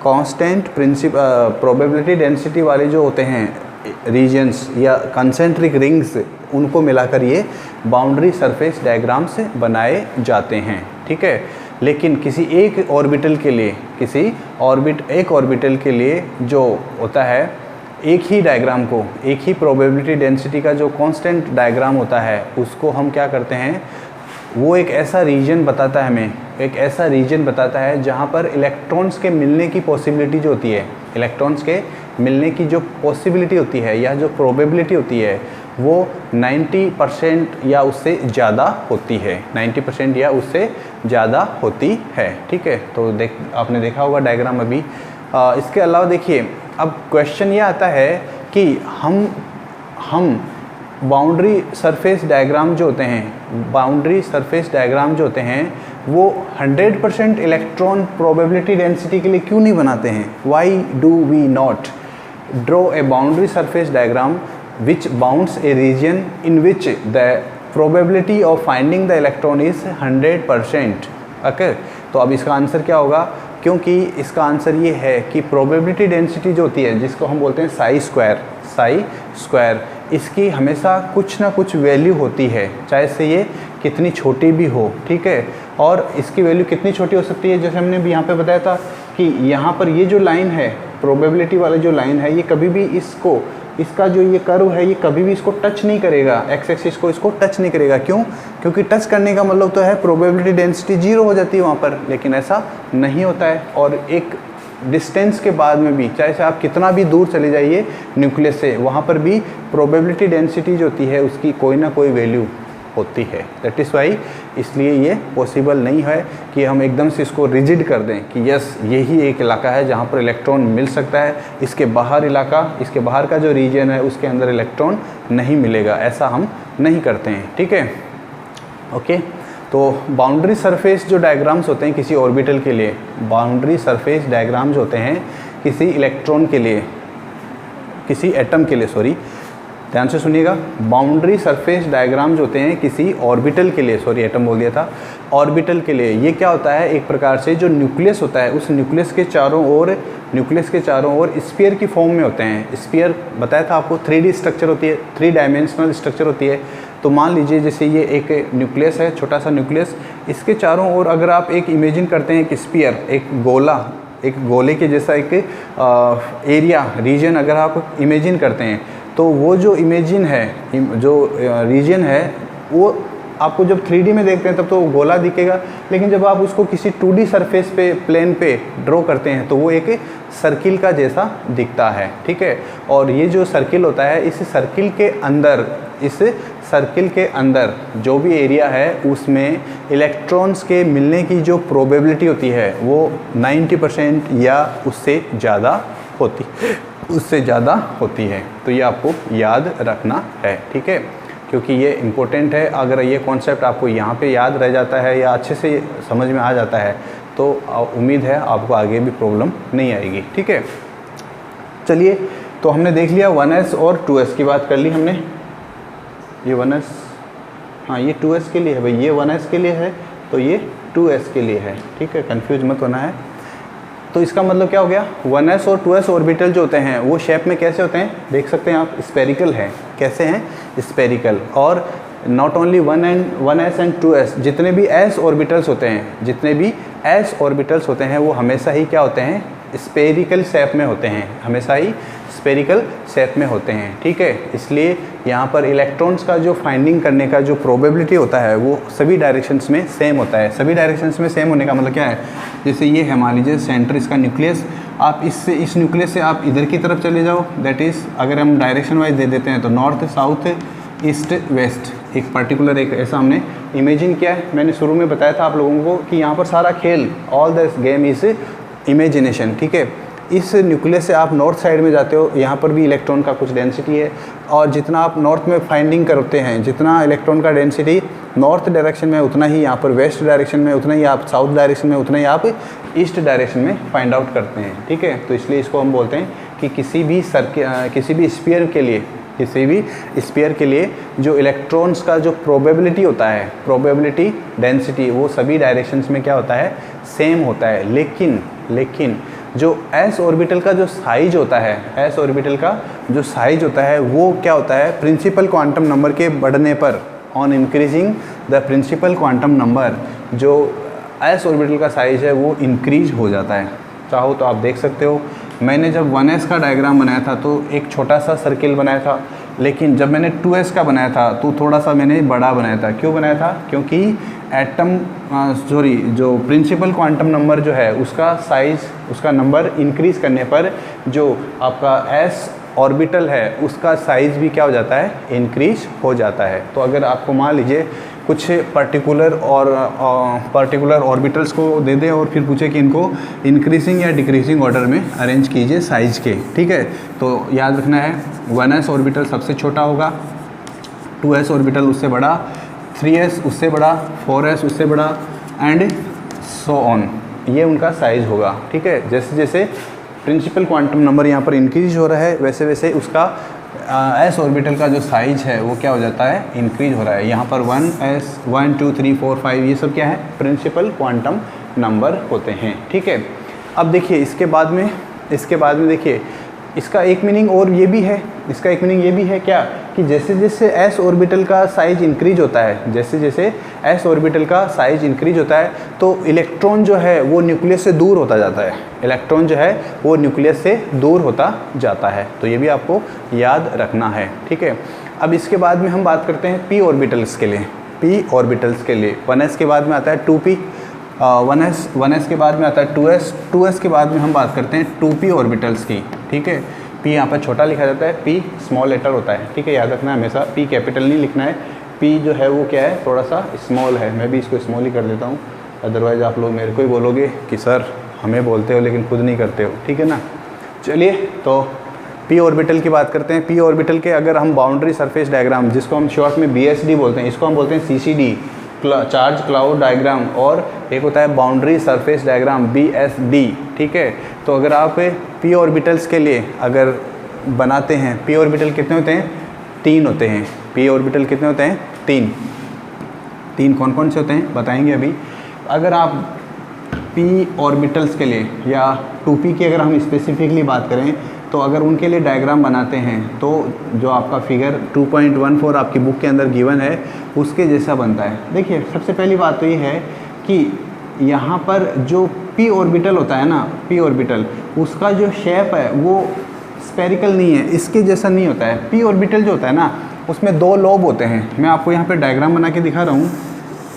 कांस्टेंट प्रोबेबिलिटी डेंसिटी वाले जो होते हैं रीजन्स या कंसेंट्रिक रिंग्स, उनको मिलाकर ये बाउंड्री सरफेस डायग्राम्स बनाए जाते हैं। ठीक है। लेकिन किसी एक ऑर्बिटल के लिए, एक ऑर्बिटल के लिए जो होता है, एक ही डायग्राम को, एक ही प्रोबेबिलिटी डेंसिटी का जो कांस्टेंट डायग्राम होता है उसको हम क्या करते हैं? वो एक ऐसा रीजन बताता है हमें, एक ऐसा रीजन बताता है जहाँ पर इलेक्ट्रॉन्स के मिलने की पॉसिबिलिटी जो होती है, इलेक्ट्रॉन्स के मिलने की जो पॉसिबिलिटी होती है या जो प्रोबेबिलिटी होती है वो 90% या उससे ज़्यादा होती है, 90% या उससे ज़्यादा होती है। ठीक है। तो आपने देखा होगा डायग्राम अभी। इसके अलावा देखिए, अब क्वेश्चन ये आता है कि हम बाउंड्री सरफेस डायग्राम जो होते हैं, वो 100% इलेक्ट्रॉन प्रोबेबिलिटी डेंसिटी के लिए क्यों नहीं बनाते हैं? Why do we not draw a boundary surface diagram which bounds a region in which the probability of finding the electron is 100%. Okay. तो अब इसका आंसर क्या होगा क्योंकि इसका आंसर ये है कि प्रोबेबिलिटी डेंसिटी जो होती है, जिसको हम बोलते हैं साई स्क्वायर, इसकी हमेशा कुछ ना कुछ वैल्यू होती है, चाहे से ये कितनी छोटी भी हो, ठीक है। और इसकी वैल्यू कितनी छोटी हो सकती है, जैसे हमने भी यहाँ पे बताया था कि यहाँ पर ये जो लाइन है, प्रोबेबिलिटी वाला जो लाइन है, ये कभी भी इसका जो ये कर्व है, ये कभी भी इसको टच नहीं करेगा, एक्स एक्सिस को इसको टच नहीं करेगा। क्यों? क्योंकि टच करने का मतलब तो है प्रोबेबिलिटी डेंसिटी 0 हो जाती है वहाँ पर, लेकिन ऐसा नहीं होता है। और एक डिस्टेंस के बाद में भी, चाहे से आप कितना भी दूर चले जाइए न्यूक्लियस से, वहाँ पर भी प्रोबेबिलिटी डेंसिटी जो होती है उसकी कोई ना कोई वैल्यू होती है। दैट इज़ वाई, इसलिए ये पॉसिबल नहीं है कि हम एकदम से इसको रिजिड कर दें कि यस यही एक इलाका है जहाँ पर इलेक्ट्रॉन मिल सकता है, इसके बाहर का जो रीजन है उसके अंदर इलेक्ट्रॉन नहीं मिलेगा, ऐसा हम नहीं करते हैं, ठीक है। ओके, तो बाउंड्री सरफेस जो डायग्राम्स होते हैं किसी ऑर्बिटल के लिए, बाउंड्री सरफेस डायग्राम्स होते हैं किसी इलेक्ट्रॉन के लिए, किसी एटम के लिए, सॉरी ध्यान से सुनिएगा, बाउंड्री सरफेस डायग्राम्स होते हैं किसी ऑर्बिटल के लिए, सॉरी एटम बोल दिया था, ऑर्बिटल के लिए। ये क्या होता है, एक प्रकार से जो न्यूक्लियस होता है, उस न्यूक्लियस के चारों ओर स्फीयर की फॉर्म में होते हैं। स्फीयर बताया था आपको 3D स्ट्रक्चर होती है, 3 डायमेंशनल स्ट्रक्चर होती है। तो मान लीजिए जैसे ये एक न्यूक्लियस है, छोटा सा न्यूक्लियस, इसके चारों ओर अगर आप एक इमेजिन करते हैं एक स्फीयर, एक गोले के जैसा एक एरिया रीजन अगर आप इमेजिन करते हैं, तो वो जो इमेजिन है, जो रीजन है, वो आपको जब 3D में देखते हैं तब तो गोला दिखेगा, लेकिन जब आप उसको किसी 2D सरफेस पे, प्लेन पे ड्रॉ करते हैं तो वो एक सर्किल का जैसा दिखता है, ठीक है। और ये जो सर्किल होता है, इस सर्किल के अंदर जो भी एरिया है उसमें इलेक्ट्रॉन्स के मिलने की जो प्रोबेबिलिटी होती है वो 90% या उससे ज़्यादा होती है। तो ये आपको याद रखना है, ठीक है, क्योंकि ये इम्पोर्टेंट है। अगर ये कॉन्सेप्ट आपको यहाँ पे याद रह जाता है या अच्छे से समझ में आ जाता है तो उम्मीद है आपको आगे भी प्रॉब्लम नहीं आएगी, ठीक है। चलिए, तो हमने देख लिया 1s और 2s की बात कर ली हमने। ये 1s, हाँ ये 2s के लिए है भाई, ये 1s के लिए है तो ये 2s के लिए है, ठीक है, कंफ्यूज मत होना है। तो इसका मतलब क्या हो गया, 1s और 2s ऑर्बिटल जो होते हैं वो शेप में कैसे होते हैं, देख सकते हैं आप, स्फेरिकल है। कैसे हैं? स्फेरिकल। और not only 1s and 2s, जितने भी s ऑर्बिटल्स होते हैं वो हमेशा ही क्या होते हैं, स्फेरिकल शेप में होते हैं, हमेशा ही स्फेरिकल शेप में होते हैं, ठीक है। इसलिए यहाँ पर इलेक्ट्रॉन्स का जो फाइंडिंग करने का जो प्रोबेबिलिटी होता है वो सभी डायरेक्शंस में सेम होता है। सभी डायरेक्शंस में सेम होने का मतलब क्या है, जैसे ये है मान लीजिए सेंटर इसका न्यूक्लियस, आप इस न्यूक्लियस से आप इधर की तरफ चले जाओ, दैट इज़ अगर हम डायरेक्शन वाइज दे देते हैं तो नॉर्थ, साउथ, ईस्ट, वेस्ट, एक पर्टिकुलर एक ऐसा हमने इमेजिन किया है। मैंने शुरू में बताया था आप लोगों को कि यहाँ पर सारा खेल, all the game is imagination, ठीक है। इस न्यूक्लियस से आप नॉर्थ साइड में जाते हो, यहाँ पर भी इलेक्ट्रॉन का कुछ डेंसिटी है, और जितना आप नॉर्थ में फाइंडिंग करते हैं, जितना इलेक्ट्रॉन का डेंसिटी नॉर्थ डायरेक्शन में उतना ही यहाँ पर वेस्ट डायरेक्शन में, उतना ही आप साउथ डायरेक्शन में, उतना ही आप ईस्ट डायरेक्शन में फाइंड आउट करते हैं, ठीक है। तो इसलिए इसको हम बोलते हैं कि किसी भी स्फीयर के लिए जो इलेक्ट्रॉन्स का जो प्रोबेबिलिटी होता है, प्रोबेबिलिटी डेंसिटी, वो सभी डायरेक्शंस में क्या होता है, सेम होता है। लेकिन जो s ऑर्बिटल का जो साइज होता है, वो क्या होता है, प्रिंसिपल क्वांटम नंबर के बढ़ने पर, on increasing the principal quantum number, जो s ऑर्बिटल का साइज है वो इंक्रीज हो जाता है। चाहो तो आप देख सकते हो, मैंने जब 1s का डायग्राम बनाया था तो एक छोटा सा सर्किल बनाया था, लेकिन जब मैंने 2s का बनाया था तो थोड़ा सा मैंने बड़ा बनाया था। क्यों बनाया था? क्योंकि जो प्रिंसिपल क्वांटम नंबर जो है उसका साइज, उसका नंबर इंक्रीज़ करने पर जो आपका s ऑर्बिटल है उसका साइज़ भी क्या हो जाता है, इंक्रीज हो जाता है। तो अगर आपको मान लीजिए कुछ पर्टिकुलर ऑर्बिटल्स को दे दें और फिर पूछे कि इनको इंक्रीजिंग या डिक्रीजिंग ऑर्डर में अरेंज कीजिए साइज़ के, ठीक है, तो याद रखना है 1s ऑर्बिटल सबसे छोटा होगा, 2s ऑर्बिटल उससे बड़ा, 3s उससे बड़ा, 4s उससे बड़ा, एंड सो ऑन, ये उनका साइज़ होगा, ठीक है। जैसे जैसे प्रिंसिपल क्वांटम नंबर यहाँ पर इंक्रीज हो रहा है, वैसे वैसे उसका s ऑर्बिटल का जो साइज है वो क्या हो जाता है, इंक्रीज हो रहा है। यहाँ पर 1s 1 2 3 4 5 ये सब क्या है, प्रिंसिपल क्वांटम नंबर होते हैं, ठीक है। अब देखिए इसके बाद में देखिए इसका एक मीनिंग और ये भी है, इसका एक मीनिंग ये भी है क्या कि जैसे जैसे s ऑर्बिटल का साइज इंक्रीज होता है, जैसे जैसे s ऑर्बिटल का साइज इंक्रीज होता है तो इलेक्ट्रॉन जो है वो न्यूक्लियस से दूर होता जाता है, इलेक्ट्रॉन जो है वो न्यूक्लियस से दूर होता जाता है। तो ये भी आपको याद रखना है, ठीक है। अब इसके बाद में हम बात करते हैं p ऑर्बिटल्स के लिए। p ऑर्बिटल्स के लिए 1s के बाद में आता है 2p, 1s के बाद में आता है 2s के बाद में हम बात करते हैं 2p ऑर्बिटल्स की, ठीक है। p यहाँ पर छोटा लिखा जाता है, p स्मॉल लेटर होता है, ठीक है, याद रखना है हमेशा, p कैपिटल नहीं लिखना है, p जो है वो क्या है थोड़ा सा स्मॉल है। मैं भी इसको स्मॉल ही कर देता हूँ, अदरवाइज़ आप लोग मेरे को ही बोलोगे कि सर हमें बोलते हो लेकिन खुद नहीं करते हो, ठीक है ना। चलिए तो p ऑर्बिटल की बात करते हैं। p ऑर्बिटल के अगर हम बाउंड्री सरफेस डायग्राम, जिसको हम शॉर्ट में BSD बोलते हैं, इसको हम बोलते हैं CCD, चार्ज क्लाउड डायग्राम, और एक होता है बाउंड्री सरफेस डायग्राम BSD, ठीक है। तो अगर आप p ऑर्बिटल्स के लिए अगर बनाते हैं, p ऑर्बिटल कितने होते हैं? 3 होते हैं। p ऑर्बिटल कितने होते हैं? 3 कौन कौन से होते हैं बताएंगे अभी। अगर आप p ऑर्बिटल्स के लिए या 2p की अगर हम स्पेसिफिकली बात करें तो अगर उनके लिए डायग्राम बनाते हैं तो जो आपका फिगर 2.14 आपकी बुक के अंदर गिवन है उसके जैसा बनता है। देखिए सबसे पहली बात तो ये है कि यहाँ पर जो p ऑर्बिटल होता है ना, p ऑर्बिटल, उसका जो शेप है वो स्फेरिकल नहीं है, इसके जैसा नहीं होता है। p ऑर्बिटल जो होता है ना उसमें 2 लोब होते हैं। मैं आपको यहाँ पे डायग्राम बना के दिखा रहा हूँ,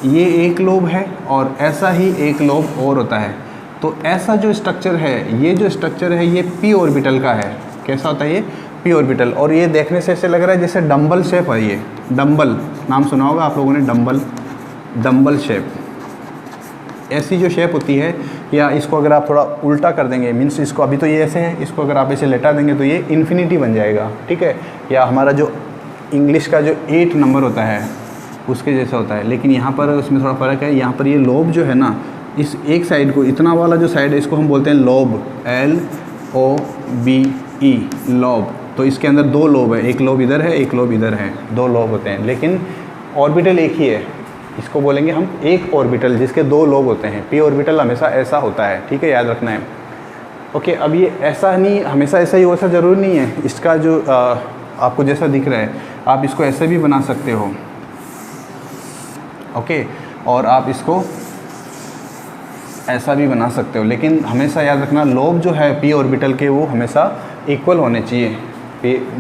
ये एक लोब है और ऐसा ही एक लोब और होता है। तो ऐसा जो स्ट्रक्चर है, ये जो स्ट्रक्चर है ये p ऑर्बिटल का है। कैसा होता है ये? p orbital. और ये देखने से ऐसे लग रहा है जैसे डंबल शेप है। ये डंबल नाम सुना होगा आप लोगों ने, डंबल शेप, ऐसी जो शेप होती है। या इसको अगर आप थोड़ा उल्टा कर देंगे, मीन्स इसको अभी तो ये ऐसे है, इसको अगर आप ऐसे लेटा देंगे तो ये इन्फिनिटी बन जाएगा, ठीक है। या हमारा जो इंग्लिश का जो 8 नंबर होता है उसके जैसा होता है। लेकिन यहाँ पर उसमें थोड़ा फ़र्क है, यहाँ पर ये लोब जो है ना, इस एक साइड को, इतना वाला जो साइड है इसको हम बोलते हैं लोब, LOBE, लोब। तो इसके अंदर 2 लोब है, एक लोब इधर है, एक लोब इधर है, 2 लोब होते हैं। लेकिन ऑर्बिटल एक ही है, इसको बोलेंगे हम एक ऑर्बिटल जिसके 2 लोब होते हैं। p ऑर्बिटल हमेशा ऐसा होता है, ठीक है, याद रखना है। ओके, अब ये ऐसा नहीं, हमेशा ऐसा ही हो, ऐसा ज़रूरी नहीं है। इसका जो आपको जैसा दिख रहा है आप इसको ऐसे भी बना सकते हो, ओके, और आप इसको ऐसा भी बना सकते हो। लेकिन हमेशा याद रखना लोब जो है p ऑर्बिटल के वो हमेशा इक्वल होने चाहिए।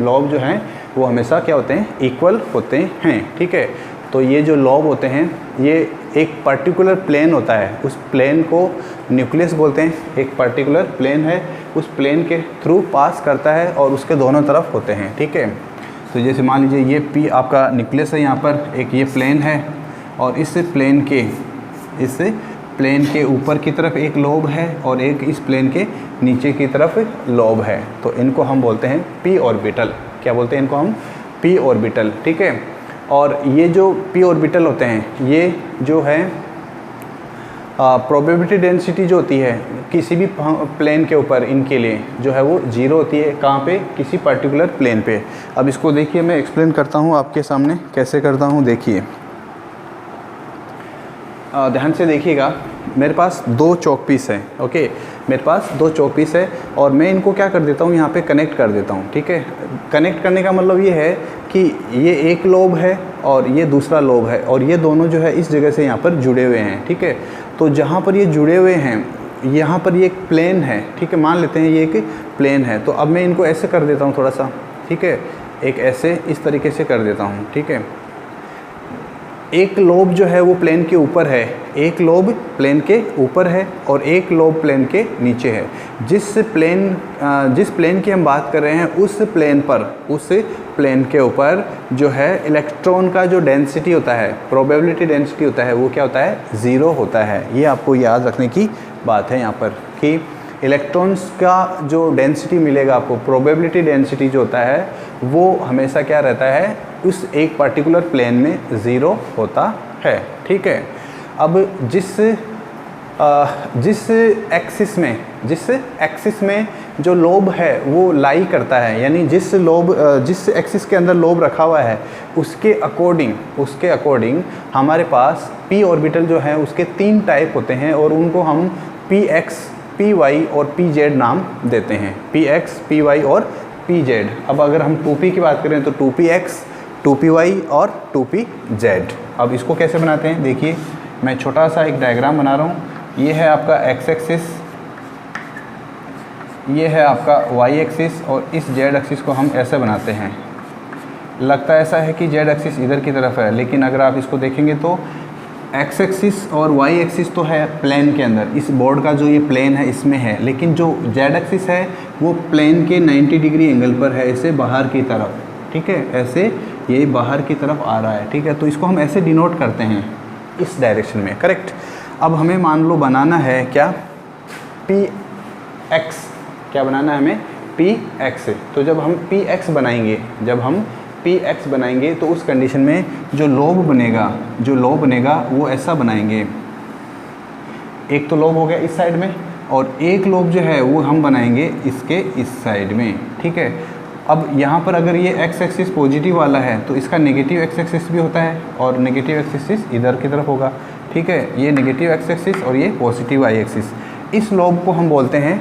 लोब जो हैं वो हमेशा क्या होते हैं? इक्वल होते हैं, ठीक है। तो ये जो लोब होते हैं ये एक पर्टिकुलर प्लेन होता है, उस प्लेन को न्यूक्लियस बोलते हैं। एक पर्टिकुलर प्लेन है, उस प्लेन के थ्रू पास करता है और उसके दोनों तरफ होते हैं, ठीक है। तो जैसे मान लीजिए ये p आपका न्यूक्लियस है, यहाँ पर एक ये प्लेन है और इस प्लेन के ऊपर की तरफ एक लोब है और एक इस प्लेन के नीचे की तरफ लोब है। तो इनको हम बोलते हैं p ऑर्बिटल। क्या बोलते हैं इनको हम? p ऑर्बिटल, ठीक है। और ये जो p ऑर्बिटल होते हैं ये जो है प्रोबेबिलिटी डेंसिटी जो होती है किसी भी प्लेन के ऊपर इनके लिए जो है वो 0 होती है। कहाँ पे? किसी पर्टिकुलर प्लेन पे। अब इसको देखिए, मैं एक्सप्लेन करता हूँ आपके सामने कैसे करता हूँ। देखिए ध्यान से देखिएगा, मेरे पास 2 चॉक पीस है, ओके, मेरे पास 2 चॉक पीस है और मैं इनको क्या कर देता हूँ, यहाँ पे कनेक्ट कर देता हूँ, ठीक है। कनेक्ट करने का मतलब ये है कि ये एक लोब है और ये दूसरा लोब है और ये दोनों जो है इस जगह से यहाँ पर जुड़े हुए हैं, ठीक है। तो जहाँ पर ये जुड़े हुए हैं यहाँ पर ये एक प्लेन है, ठीक है, मान लेते हैं ये एक प्लेन है। तो अब मैं इनको ऐसे कर देता हूँ थोड़ा सा, ठीक है, एक ऐसे इस तरीके से कर देता हूँ, ठीक है। एक लोब जो है वो प्लेन के ऊपर है, एक लोब प्लेन के ऊपर है और एक लोब प्लेन के नीचे है। जिस प्लेन की हम बात कर रहे हैं उस प्लेन के ऊपर जो है इलेक्ट्रॉन का जो डेंसिटी होता है, प्रोबेबिलिटी डेंसिटी होता है, वो क्या होता है? 0 होता है। ये आपको याद रखने की बात है यहाँ पर कि इलेक्ट्रॉन्स का जो डेंसिटी मिलेगा आपको, प्रोबेबिलिटी डेंसिटी जो होता है वो हमेशा क्या रहता है? उस एक पर्टिकुलर प्लेन में 0 होता है, ठीक है। अब जिस एक्सिस में जो लोब है वो लाई करता है, यानी जिस एक्सिस के अंदर लोब रखा हुआ है उसके अकॉर्डिंग हमारे पास p ऑर्बिटल जो है उसके 3 टाइप होते हैं और उनको हम px पी वाई और पी जेड नाम देते हैं, पी एक्स, पी वाई और पी जेड। अब अगर हम 2p की बात करें तो 2px, 2py और 2pz। अब इसको कैसे बनाते हैं, देखिए मैं छोटा सा एक डायग्राम बना रहा हूँ। ये है आपका x एक्सिस, ये है आपका y एक्सिस, और इस z एक्सिस को हम ऐसे बनाते हैं। लगता ऐसा है कि z एक्सिस इधर की तरफ है, लेकिन अगर आप इसको देखेंगे तो x एक्सिस और y एक्सिस तो है प्लेन के अंदर, इस बोर्ड का जो ये प्लेन है इसमें है, लेकिन जो z एक्सिस है वो प्लेन के 90 डिग्री एंगल पर है, ऐसे बाहर की तरफ, ठीक है, ऐसे ये बाहर की तरफ आ रहा है, ठीक है। तो इसको हम ऐसे डिनोट करते हैं इस डायरेक्शन में, करेक्ट। अब हमें मान लो बनाना है क्या, पी एक्स, क्या बनाना है हमें, पी एक्स। तो जब हम पी एक्स बनाएंगे, जब हम पी एक्स बनाएंगे तो उस कंडीशन में जो लोब बनेगा वो ऐसा बनाएंगे। एक तो लोब हो गया इस साइड में, और एक लोब जो है वो हम बनाएंगे इसके इस साइड में, ठीक है। अब यहाँ पर अगर ये एक्स एक्सिस पॉजिटिव वाला है तो इसका नेगेटिव एक्स एक्सिस भी होता है, और नेगेटिव एक्स एक्सिस इधर की तरफ होगा, ठीक है। ये नेगेटिव एक्स एक्सिस और ये पॉजिटिव वाई एक्सिस। इस लोब को हम बोलते हैं,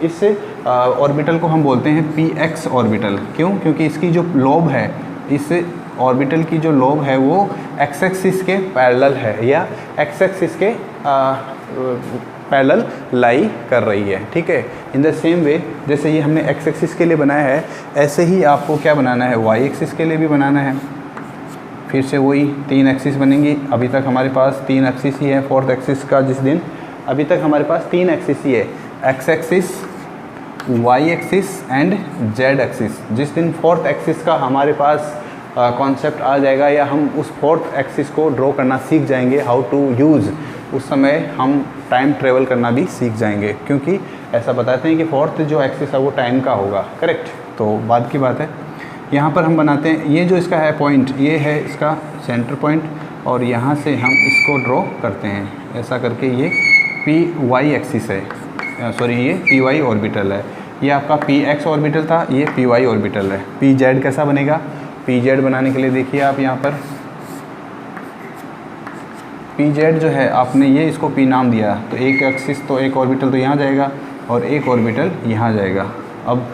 इस ऑर्बिटल को हम बोलते हैं पी एक्स ऑर्बिटल। क्यों? क्योंकि इसकी जो लोब है, इस ऑर्बिटल की जो लोब है वो एक्स एक्सिस के पैरेलल है, या एक्स एक्सिस के पैरेलल लाई कर रही है, ठीक है। इन द सेम वे जैसे ये हमने एक्स एक्सिस के लिए बनाया है, ऐसे ही आपको क्या बनाना है, वाई एक्सिस के लिए भी बनाना है। फिर से वही 3 एक्सिस बनेंगी। अभी तक हमारे पास 3 एक्सिस ही है, फोर्थ एक्सिस का जिस दिन, अभी तक हमारे पास 3 एक्सिस ही है, X axis, Y axis and Z axis. जिस दिन फोर्थ एक्सिस का हमारे पास कॉन्सेप्ट आ जाएगा, या हम उस फोर्थ एक्सिस को ड्रॉ करना सीख जाएंगे, हाउ टू यूज़, उस समय हम टाइम ट्रेवल करना भी सीख जाएंगे, क्योंकि ऐसा बताते हैं कि फोर्थ जो एक्सिस है वो टाइम का होगा, करेक्ट। तो बाद की बात है, यहाँ पर हम बनाते हैं, ये जो इसका है पॉइंट, ये है इसका सेंटर पॉइंट, और यहाँ से हम इसको ड्रॉ करते हैं ऐसा करके। ये पी वाई एक्सिस है, सॉरी ये पी वाई ऑर्बिटल है। ये आपका पी एक्स ऑर्बिटल था, ये पी वाई ऑर्बिटल है। पी जेड कैसा बनेगा, पी जेड बनाने के लिए देखिए आप यहाँ पर पी जेड जो है, आपने ये इसको पी नाम दिया, तो एक एक्सिस तो एक ऑर्बिटल तो यहाँ जाएगा और एक ऑर्बिटल यहाँ जाएगा। अब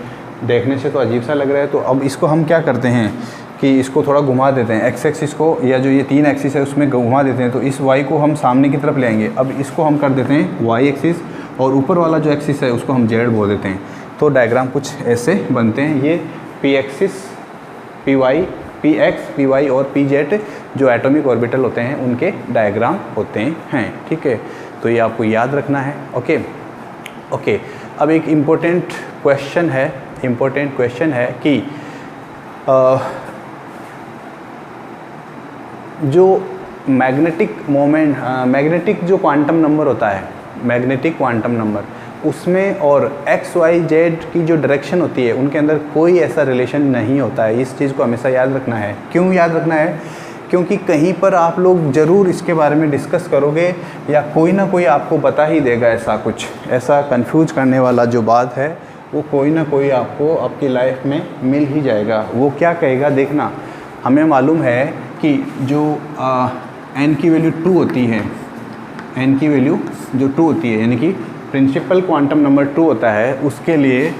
देखने से तो अजीब सा लग रहा है, तो अब इसको हम क्या करते हैं कि इसको थोड़ा घुमा देते हैं, एक्स एक्सिस को, या जो ये 3 एक्सिस है उसमें घुमा देते हैं। तो इस वाई को हम सामने की तरफ ले आएंगे। अब इसको हम कर देते हैं वाई एक्सिस, और ऊपर वाला जो एक्सिस है उसको हम जेड बोल देते हैं। तो डायग्राम कुछ ऐसे बनते हैं। ये P axis, P Y, P X, P Y और पी जेड जो एटॉमिक ऑर्बिटल होते हैं उनके डायग्राम होते हैं, ठीक है। तो ये आपको याद रखना है, ओके। अब एक इम्पोर्टेंट क्वेश्चन है कि जो मैग्नेटिक मोमेंट, मैग्नेटिक जो क्वांटम नंबर होता है, मैग्नेटिक क्वांटम नंबर, उसमें और एक्स वाई जेड की जो डायरेक्शन होती है उनके अंदर कोई ऐसा रिलेशन नहीं होता है। इस चीज़ को हमेशा याद रखना है। क्यों याद रखना है? क्योंकि कहीं पर आप लोग ज़रूर इसके बारे में डिस्कस करोगे, या कोई ना कोई आपको बता ही देगा ऐसा कुछ, ऐसा कंफ्यूज करने वाला जो बात है वो कोई ना कोई आपको आपकी लाइफ में मिल ही जाएगा। वो क्या कहेगा देखना। हमें मालूम है कि जो n की वैल्यू 2 होती है, n की वैल्यू जो 2 होती है, यानी कि प्रिंसिपल क्वांटम नंबर 2 होता है, उसके लिए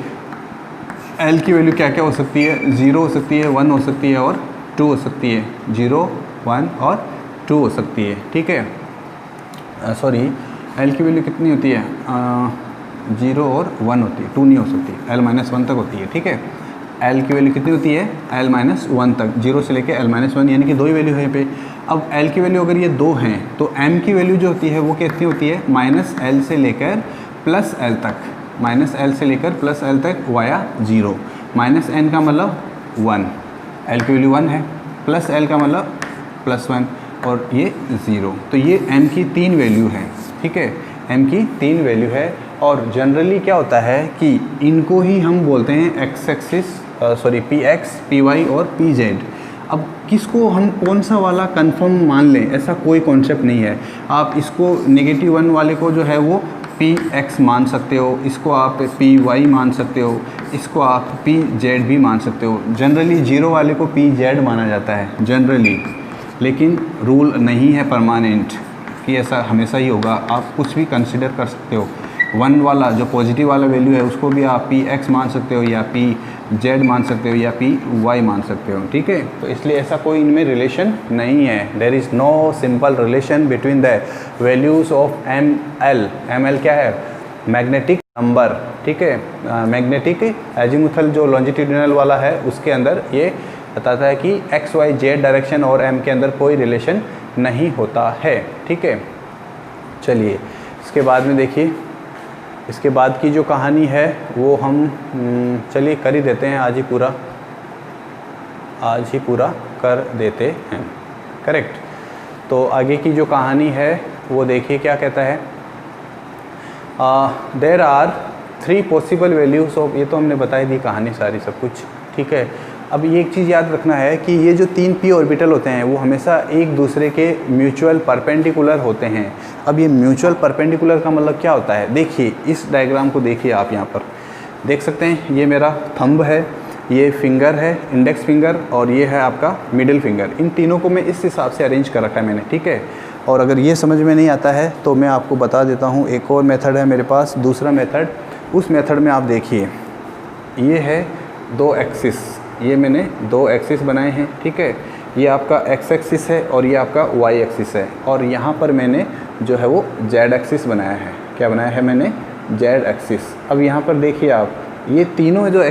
L की वैल्यू क्या क्या हो सकती है, 0 हो सकती है, 1 हो सकती है और 2 हो सकती है। 0, 1 और 2 हो सकती है, ठीक है। सॉरी, L की वैल्यू कितनी होती है, 0 और 1 होती है, 2 नहीं हो सकती, L-1 तक होती है, ठीक है। L की वैल्यू कितनी होती है, L-1 तक, 0 से लेके L-1, यानी कि 2 ही वैल्यू है यहाँ पे। अब L की वैल्यू अगर ये 2 हैं तो M की वैल्यू जो होती है वो कितनी होती है, -L से लेकर +L तक, -L से लेकर +L तक वाया 0, -N का मतलब 1, L की वैल्यू 1 है, +L का मतलब +1 और ये 0। तो ये M की 3 वैल्यू है, ठीक है, M की 3 वैल्यू है। और जनरली क्या होता है कि इनको ही हम बोलते हैं X axis, sorry P X, P Y और पी जेड। अब किसको हम कौन सा वाला कंफर्म मान लें, ऐसा कोई कॉन्सेप्ट नहीं है। आप इसको -1 वाले को जो है वो पी एक्स मान सकते हो, इसको आप पी वाई मान सकते हो, इसको आप पी जेड भी मान सकते हो। जनरली 0 वाले को पी जेड माना जाता है जनरली, लेकिन रूल नहीं है परमानेंट कि ऐसा हमेशा ही होगा। आप कुछ भी कंसिडर कर सकते हो। 1 वाला जो पॉजिटिव वाला वैल्यू है उसको भी आप पी एक्स मान सकते हो या पी जेड मान सकते हो या पी वाई मान सकते हो, ठीक है। तो इसलिए ऐसा कोई इनमें रिलेशन नहीं है। There is no simple relation between the values of M L. M L क्या है? मैग्नेटिक नंबर, ठीक है। मैग्नेटिक एजीमुथल जो लॉन्जिट्यूडिनल वाला है उसके अंदर ये बताता है कि एक्स वाई जेड डायरेक्शन और एम के अंदर कोई रिलेशन नहीं होता है, ठीक है। चलिए इसके बाद में देखिए, इसके बाद की जो कहानी है वो हम चलिए कर ही देते हैं, आज ही पूरा कर देते हैं, करेक्ट। तो आगे की जो कहानी है वो देखिए क्या कहता है। There are 3 possible values of, ये तो हमने बताई दी कहानी सारी सब कुछ, ठीक है। अब ये एक चीज़ याद रखना है कि ये जो 3 p ऑर्बिटल होते हैं वो हमेशा एक दूसरे के म्यूचुअल परपेंडिकुलर होते हैं। अब ये म्यूचुअल परपेंडिकुलर का मतलब क्या होता है? देखिए इस डायग्राम को देखिए, आप यहाँ पर देख सकते हैं, ये मेरा थंब है, ये फिंगर है, इंडेक्स फिंगर, और ये है आपका मिडिल फिंगर। इन तीनों को मैं इस हिसाब से अरेंज कर रखा है मैंने, ठीक है। और अगर ये समझ में नहीं आता है तो मैं आपको बता देता हूँ, एक और मेथड है मेरे पास, दूसरा मेथड। उस मेथड में आप देखिए, ये है 2 एक्सिस, ये मैंने 2 एक्सिस बनाए हैं, ठीक है। ये आपका एक्स एक्सिस है और ये आपका वाई एक्सिस है, और यहाँ पर मैंने जो है वो जेड एक्सिस बनाया है। क्या बनाया है मैंने? Z axis. अब यहाँ पर देखिए आप, ये तीनों जो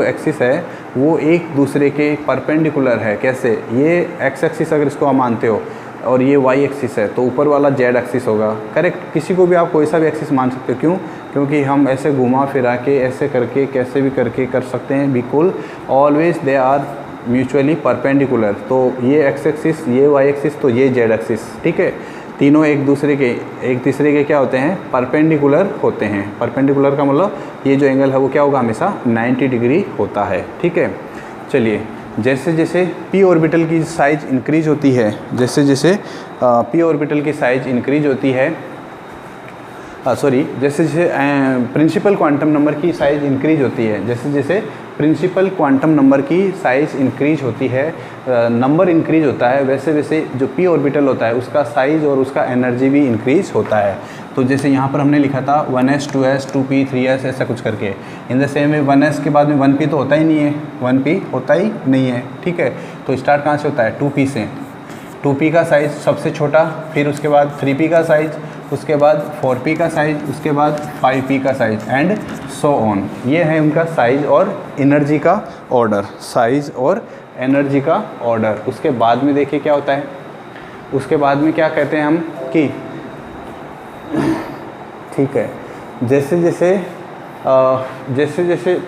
एक्सिस है वो एक दूसरे के परपेंडिकुलर है। कैसे? ये एक्स एक्सिस अगर इसको आप मानते हो और ये वाई एक्सिस है तो ऊपर वाला जेड एक्सिस होगा, करेक्ट। किसी को भी आप कोई सा भी एक्सिस मान सकते हो, क्यों? क्योंकि हम ऐसे घुमा फिरा के, ऐसे करके, कैसे भी करके कर सकते हैं, बिल्कुल always they are mutually perpendicular. तो ये एक्स एक्सिस, ये वाई एक्सिस, तो ये जेड एक्सिस, ठीक है। तीनों एक तीसरे के क्या होते हैं? परपेंडिकुलर होते हैं। परपेंडिकुलर का मतलब ये जो एंगल है वो क्या होगा? हमेशा 90 डिग्री होता है, ठीक है। चलिए, जैसे जैसे p ऑर्बिटल की साइज इंक्रीज होती है, जैसे जैसे p ऑर्बिटल की साइज इंक्रीज होती है, जैसे जैसे प्रिंसिपल क्वांटम नंबर की साइज इंक्रीज होती है, जैसे जैसे प्रिंसिपल क्वांटम नंबर की साइज इंक्रीज होती है, नंबर इंक्रीज होता है, वैसे वैसे जो p ऑर्बिटल होता है उसका साइज और उसका एनर्जी भी इंक्रीज होता है। तो जैसे यहाँ पर हमने लिखा था 1s 2s 2p 3s ऐसा कुछ करके, इन द सेम में 1s के बाद में 1p तो होता ही नहीं है, 1p होता ही नहीं है, ठीक है। तो स्टार्ट कहाँ से होता है? 2p से। 2p का साइज़ सबसे छोटा, फिर उसके बाद 3p का साइज़, उसके बाद 4p का साइज़, उसके बाद 5p का साइज़, एंड सो ऑन। ये है उनका साइज़ और एनर्जी का ऑर्डर, साइज़ और एनर्जी का ऑर्डर। उसके बाद में देखिए क्या होता है, उसके बाद में क्या कहते हैं हम कि ठीक है, जैसे जैसे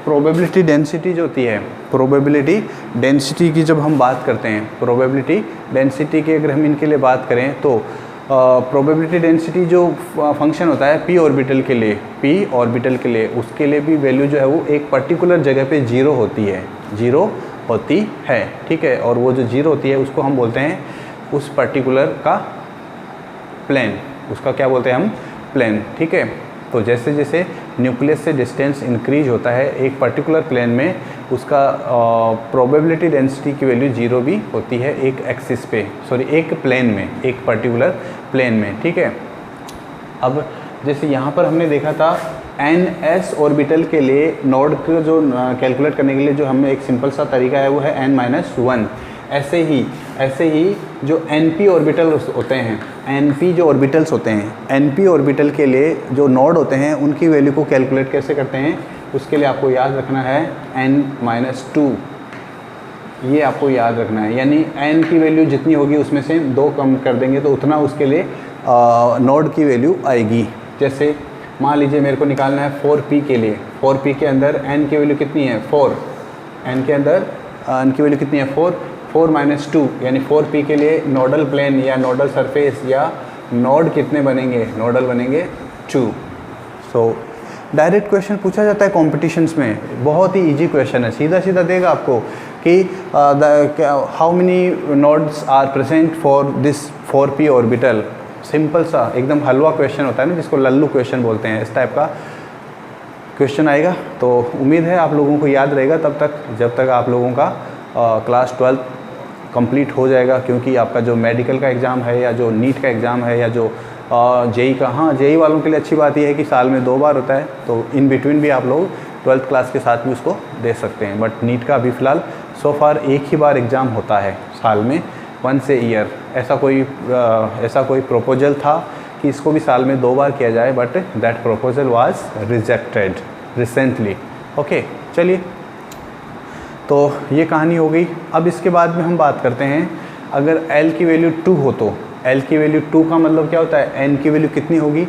प्रोबेबिलिटी डेंसिटी जो होती है, प्रोबेबिलिटी डेंसिटी की जब हम बात करते हैं, प्रोबेबिलिटी डेंसिटी की अगर हम इनके लिए बात करें तो प्रोबेबिलिटी डेंसिटी जो फंक्शन होता है p ऑर्बिटल के लिए, उसके लिए भी वैल्यू जो है वो एक पर्टिकुलर जगह पे जीरो होती है, ठीक है। और वो जो जीरो होती है उसको हम बोलते हैं उस पर्टिकुलर का प्लेन, उसका क्या बोलते हैं हम? प्लेन, ठीक है। तो जैसे जैसे न्यूक्लियस से डिस्टेंस इंक्रीज होता है एक पर्टिकुलर प्लेन में, उसका प्रोबेबिलिटी डेंसिटी की वैल्यू जीरो भी होती है एक एक्सिस पे, एक प्लेन में, एक पर्टिकुलर प्लेन में, ठीक है। अब जैसे यहाँ पर हमने देखा था ns ऑर्बिटल के लिए नोड को जो कैलकुलेट करने के लिए जो हमें एक सिंपल सा तरीका है वो है n-1। ऐसे ही जो np ऑर्बिटल होते हैं, np जो ऑर्बिटल्स होते हैं, np ऑर्बिटल के लिए जो नोड होते हैं उनकी वैल्यू को कैलकुलेट कैसे करते हैं, उसके लिए आपको याद रखना है n-2। ये आपको याद रखना है, यानी n की वैल्यू जितनी होगी उसमें से 2 कम कर देंगे तो उतना उसके लिए नोड की वैल्यू आएगी। जैसे मान लीजिए मेरे को निकालना है 4p के लिए, 4p के अंदर n की वैल्यू कितनी है? 4। n के अंदर n की वैल्यू कितनी है? 4 - 2, यानी 4p के लिए नोडल प्लेन या नोडल सरफेस या नोड कितने बनेंगे? नोडल बनेंगे 2। सो डायरेक्ट क्वेश्चन पूछा जाता है कॉम्पिटिशन्स में, बहुत ही इजी क्वेश्चन है, सीधा सीधा देगा आपको कि how many nodes are present for this 4p orbital. Simple सा एकदम हलवा क्वेश्चन होता है ना, जिसको लल्लू क्वेश्चन बोलते हैं, इस टाइप का क्वेश्चन आएगा। तो उम्मीद है आप लोगों को याद रहेगा तब तक जब तक आप लोगों का क्लास 12 कंप्लीट हो जाएगा, क्योंकि आपका जो मेडिकल का एग्ज़ाम है या जो नीट का एग्ज़ाम है या जो जेई का, हाँ जेई वालों के लिए अच्छी बात यह है कि साल में 2 बार होता है, तो इन बिटवीन भी आप लोग 12th क्लास के साथ भी उसको दे सकते हैं। बट नीट का अभी फ़िलहाल सो फार एक ही बार एग्ज़ाम होता है साल में, 1 ईयर। ऐसा कोई प्रपोजल था कि इसको भी साल में 2 बार किया जाए, but that proposal was rejected recently. Okay, चलिए, तो ये कहानी हो गई। अब इसके बाद में हम बात करते हैं, अगर L की वैल्यू 2 हो तो L की वैल्यू 2 का मतलब क्या होता है, N की वैल्यू कितनी होगी,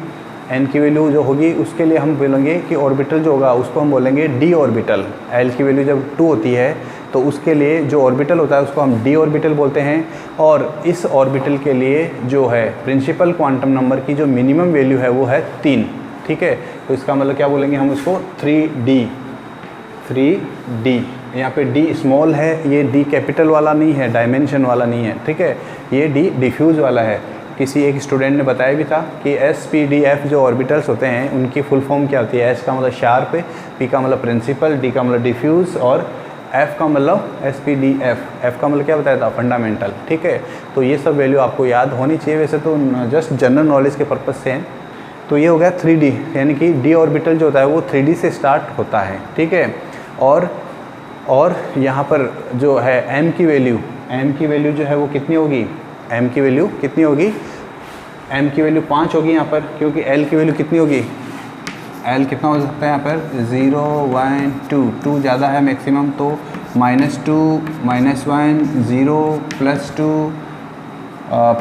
N की वैल्यू जो होगी उसके लिए हम बोलेंगे कि ऑर्बिटल जो होगा उसको हम बोलेंगे d ऑर्बिटल। L की वैल्यू जब 2 होती है तो उसके लिए जो ऑर्बिटल होता है उसको हम d ऑर्बिटल बोलते हैं। और इस ऑर्बिटल के लिए जो है प्रिंसिपल क्वांटम नंबर की जो मिनिमम वैल्यू है वो है 3, ठीक है। तो इसका मतलब क्या बोलेंगे हम उसको 3d। यहाँ पे d स्मॉल है, ये d कैपिटल वाला नहीं है, डायमेंशन वाला नहीं है, ठीक है, ये d डिफ्यूज वाला है। किसी एक स्टूडेंट ने बताया भी था कि S-P-D-F जो ऑर्बिटल्स होते हैं उनकी फुल फॉर्म क्या होती है। S का मतलब शार्प, P का मतलब प्रिंसिपल, D का मतलब डिफ्यूज और F का मतलब S-P-D-F, F का मतलब क्या बताया था, फंडामेंटल, ठीक है। तो ये सब वैल्यू आपको याद होनी चाहिए, वैसे तो जस्ट जनरल नॉलेज के पर्पज़ से हैं। तो ये हो गया 3D, यानी कि d ऑर्बिटल जो होता है वो 3D से स्टार्ट होता है, ठीक है। और यहाँ पर जो है m की वैल्यू जो है वो कितनी होगी, m की वैल्यू कितनी होगी, m की वैल्यू 5 होगी यहाँ पर, क्योंकि l की वैल्यू कितनी होगी, l कितना हो सकता है यहाँ पर 0 1 2, 2 ज़्यादा है मैक्सिमम, तो -2 -1 0 +2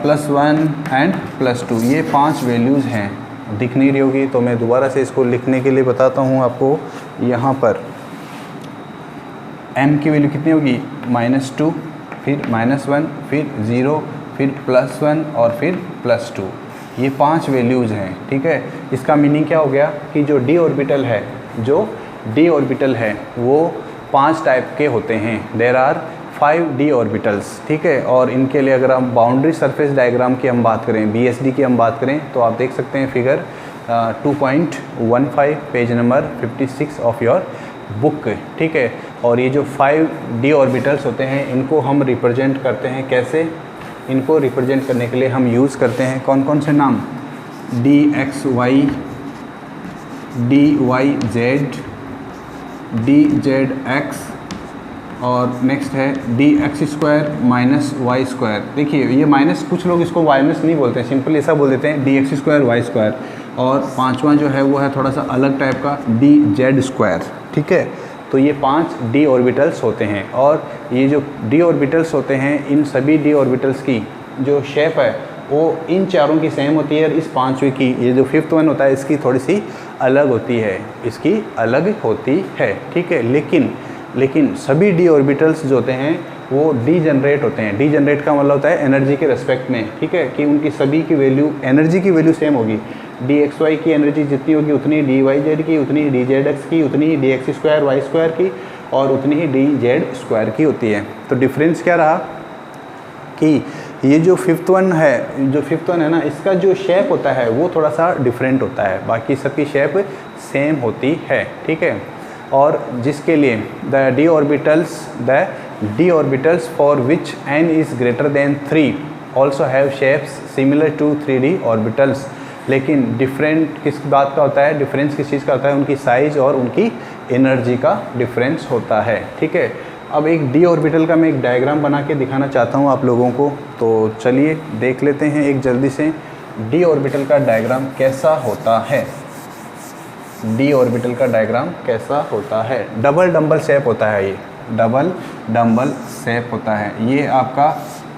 +1 एंड +2, ये 5 वैल्यूज़ हैं। दिख नहीं रही होगी तो मैं दोबारा से इसको लिखने के लिए बताता हूँ आपको। यहाँ पर m की वैल्यू कितनी होगी, -2, फिर -1, फिर 0, फिर +1 और फिर +2, ये 5 वैल्यूज़ हैं, ठीक है। इसका मीनिंग क्या हो गया कि जो d ऑर्बिटल है वो 5 टाइप के होते हैं। देयर आर 5 d ऑर्बिटल्स, ठीक है। और इनके लिए अगर हम बाउंड्री सरफेस डायग्राम की हम बात करें, BSD की हम बात करें, तो आप देख सकते हैं figure 2.15 page number 56 of your book, ठीक है। और ये जो 5 d ऑर्बिटल्स होते हैं इनको हम रिप्रेजेंट करते हैं कैसे, इनको रिप्रेजेंट करने के लिए हम यूज़ करते हैं कौन कौन से नाम, dxy, dyz, dzx और नेक्स्ट है dx² - y²। देखिए ये माइनस, कुछ लोग इसको माइनस नहीं बोलते हैं, सिंपल ऐसा बोल देते हैं dx² y²। और 5वां जो है वो है थोड़ा सा अलग टाइप का, dz², ठीक है। तो ये 5 d ऑर्बिटल्स होते हैं। और ये जो d ऑर्बिटल्स होते हैं, इन सभी d ऑर्बिटल्स की जो शेप है वो इन चारों की सेम होती है, और इस 5वें की, ये जो 5th वन होता है इसकी थोड़ी सी अलग होती है, इसकी अलग होती है, ठीक है। लेकिन सभी d ऑर्बिटल्स जो होते हैं वो डीजनरेट होते हैं। डीजनरेट का मतलब होता है एनर्जी के रेस्पेक्ट में, ठीक है, कि उनकी सभी की वैल्यू, एनर्जी की वैल्यू सेम होगी। dxy की एनर्जी जितनी होगी उतनी dyz की, उतनी ही dzx की, उतनी ही dx² y² की, और उतनी ही dz² की होती है। तो डिफरेंस क्या रहा कि ये जो 5th वन है ना, इसका जो शेप होता है वो थोड़ा सा डिफरेंट होता है, बाकी सबकी शेप सेम होती है, ठीक है। और जिसके लिए the d orbitals for which n is greater than 3 also have shapes similar to 3d orbitals. लेकिन डिफरेंट किस बात का होता है, डिफरेंस किस चीज़ का होता है, उनकी साइज़ और उनकी एनर्जी का डिफरेंस होता है, ठीक है। अब एक d ऑर्बिटल का मैं एक डायग्राम बना के दिखाना चाहता हूँ आप लोगों को, तो चलिए देख लेते हैं एक जल्दी से d ऑर्बिटल का डायग्राम कैसा होता है। d ऑर्बिटल का डायग्राम कैसा होता है, डबल डम्बल शेप होता है, ये डबल डम्बल शेप होता है। ये आपका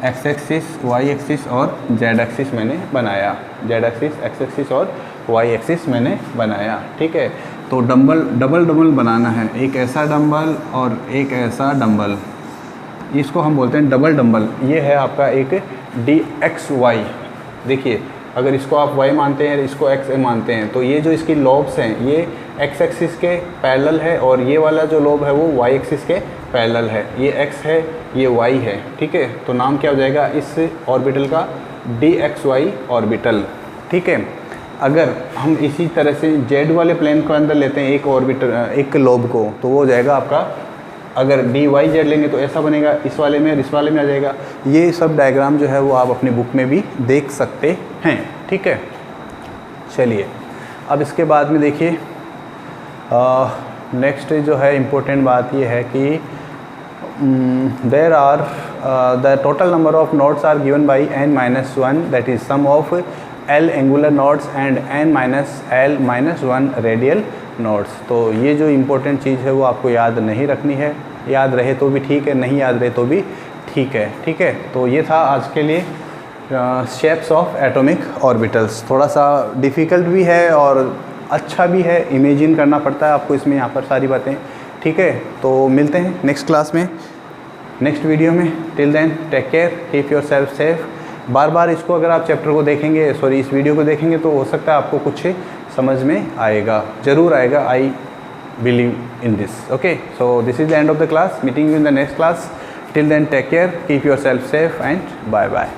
x एक्सिस, y एक्सिस और z एक्सिस मैंने बनाया, z एक्सिस, x एक्सिस और y एक्सिस मैंने बनाया, ठीक है। तो डबल डम्बल बनाना है, एक ऐसा डम्बल और एक ऐसा डम्बल, इसको हम बोलते हैं डबल डम्बल। ये है आपका एक dxy। देखिए अगर इसको आप y मानते हैं, इसको x मानते हैं, तो ये जो इसकी लॉब्स हैं ये x एक्सिस के पैरेलल है, और ये वाला जो लॉब है वो y एक्सिस के पैरेलल है। ये x है, ये y है, ठीक है। तो नाम क्या हो जाएगा इस ऑर्बिटल का, dxy ऑर्बिटल, ठीक है। अगर हम इसी तरह से z वाले प्लेन के अंदर लेते हैं एक ऑर्बिटल, एक लॉब को, तो वो हो जाएगा आपका, अगर dyz लेंगे तो ऐसा बनेगा, इस वाले में और इस वाले में आ जाएगा। ये सब डायग्राम जो है वो आप अपनी बुक में भी देख सकते हैं, ठीक है। चलिए अब इसके बाद में देखिए नेक्स्ट जो है इम्पोर्टेंट बात ये है कि there are the total number of nodes are given by n minus 1, that is sum of l angular nodes and n minus l minus 1 radial nodes। तो ये जो इम्पोर्टेंट चीज़ है वो आपको याद नहीं रखनी है, याद रहे तो भी ठीक है, नहीं याद रहे तो भी ठीक है। ठीक है, तो ये था आज के लिए शेप्स ऑफ एटॉमिक ऑर्बिटल्स। थोड़ा सा डिफ़िकल्ट भी है और अच्छा भी है, इमेजिन करना पड़ता है आपको इसमें यहाँ पर सारी बातें। ठीक है, तो मिलते हैं नेक्स्ट क्लास में, नेक्स्ट वीडियो में। Till then take care, keep yourself safe. बार बार इसको अगर आप चैप्टर को देखेंगे, सॉरी इस वीडियो को देखेंगे तो हो सकता है आपको कुछ समझ में आएगा, ज़रूर आएगा। I believe in this. Okay, so this is the end of the class, meeting you in the next class. Till then take care, keep yourself safe and bye bye.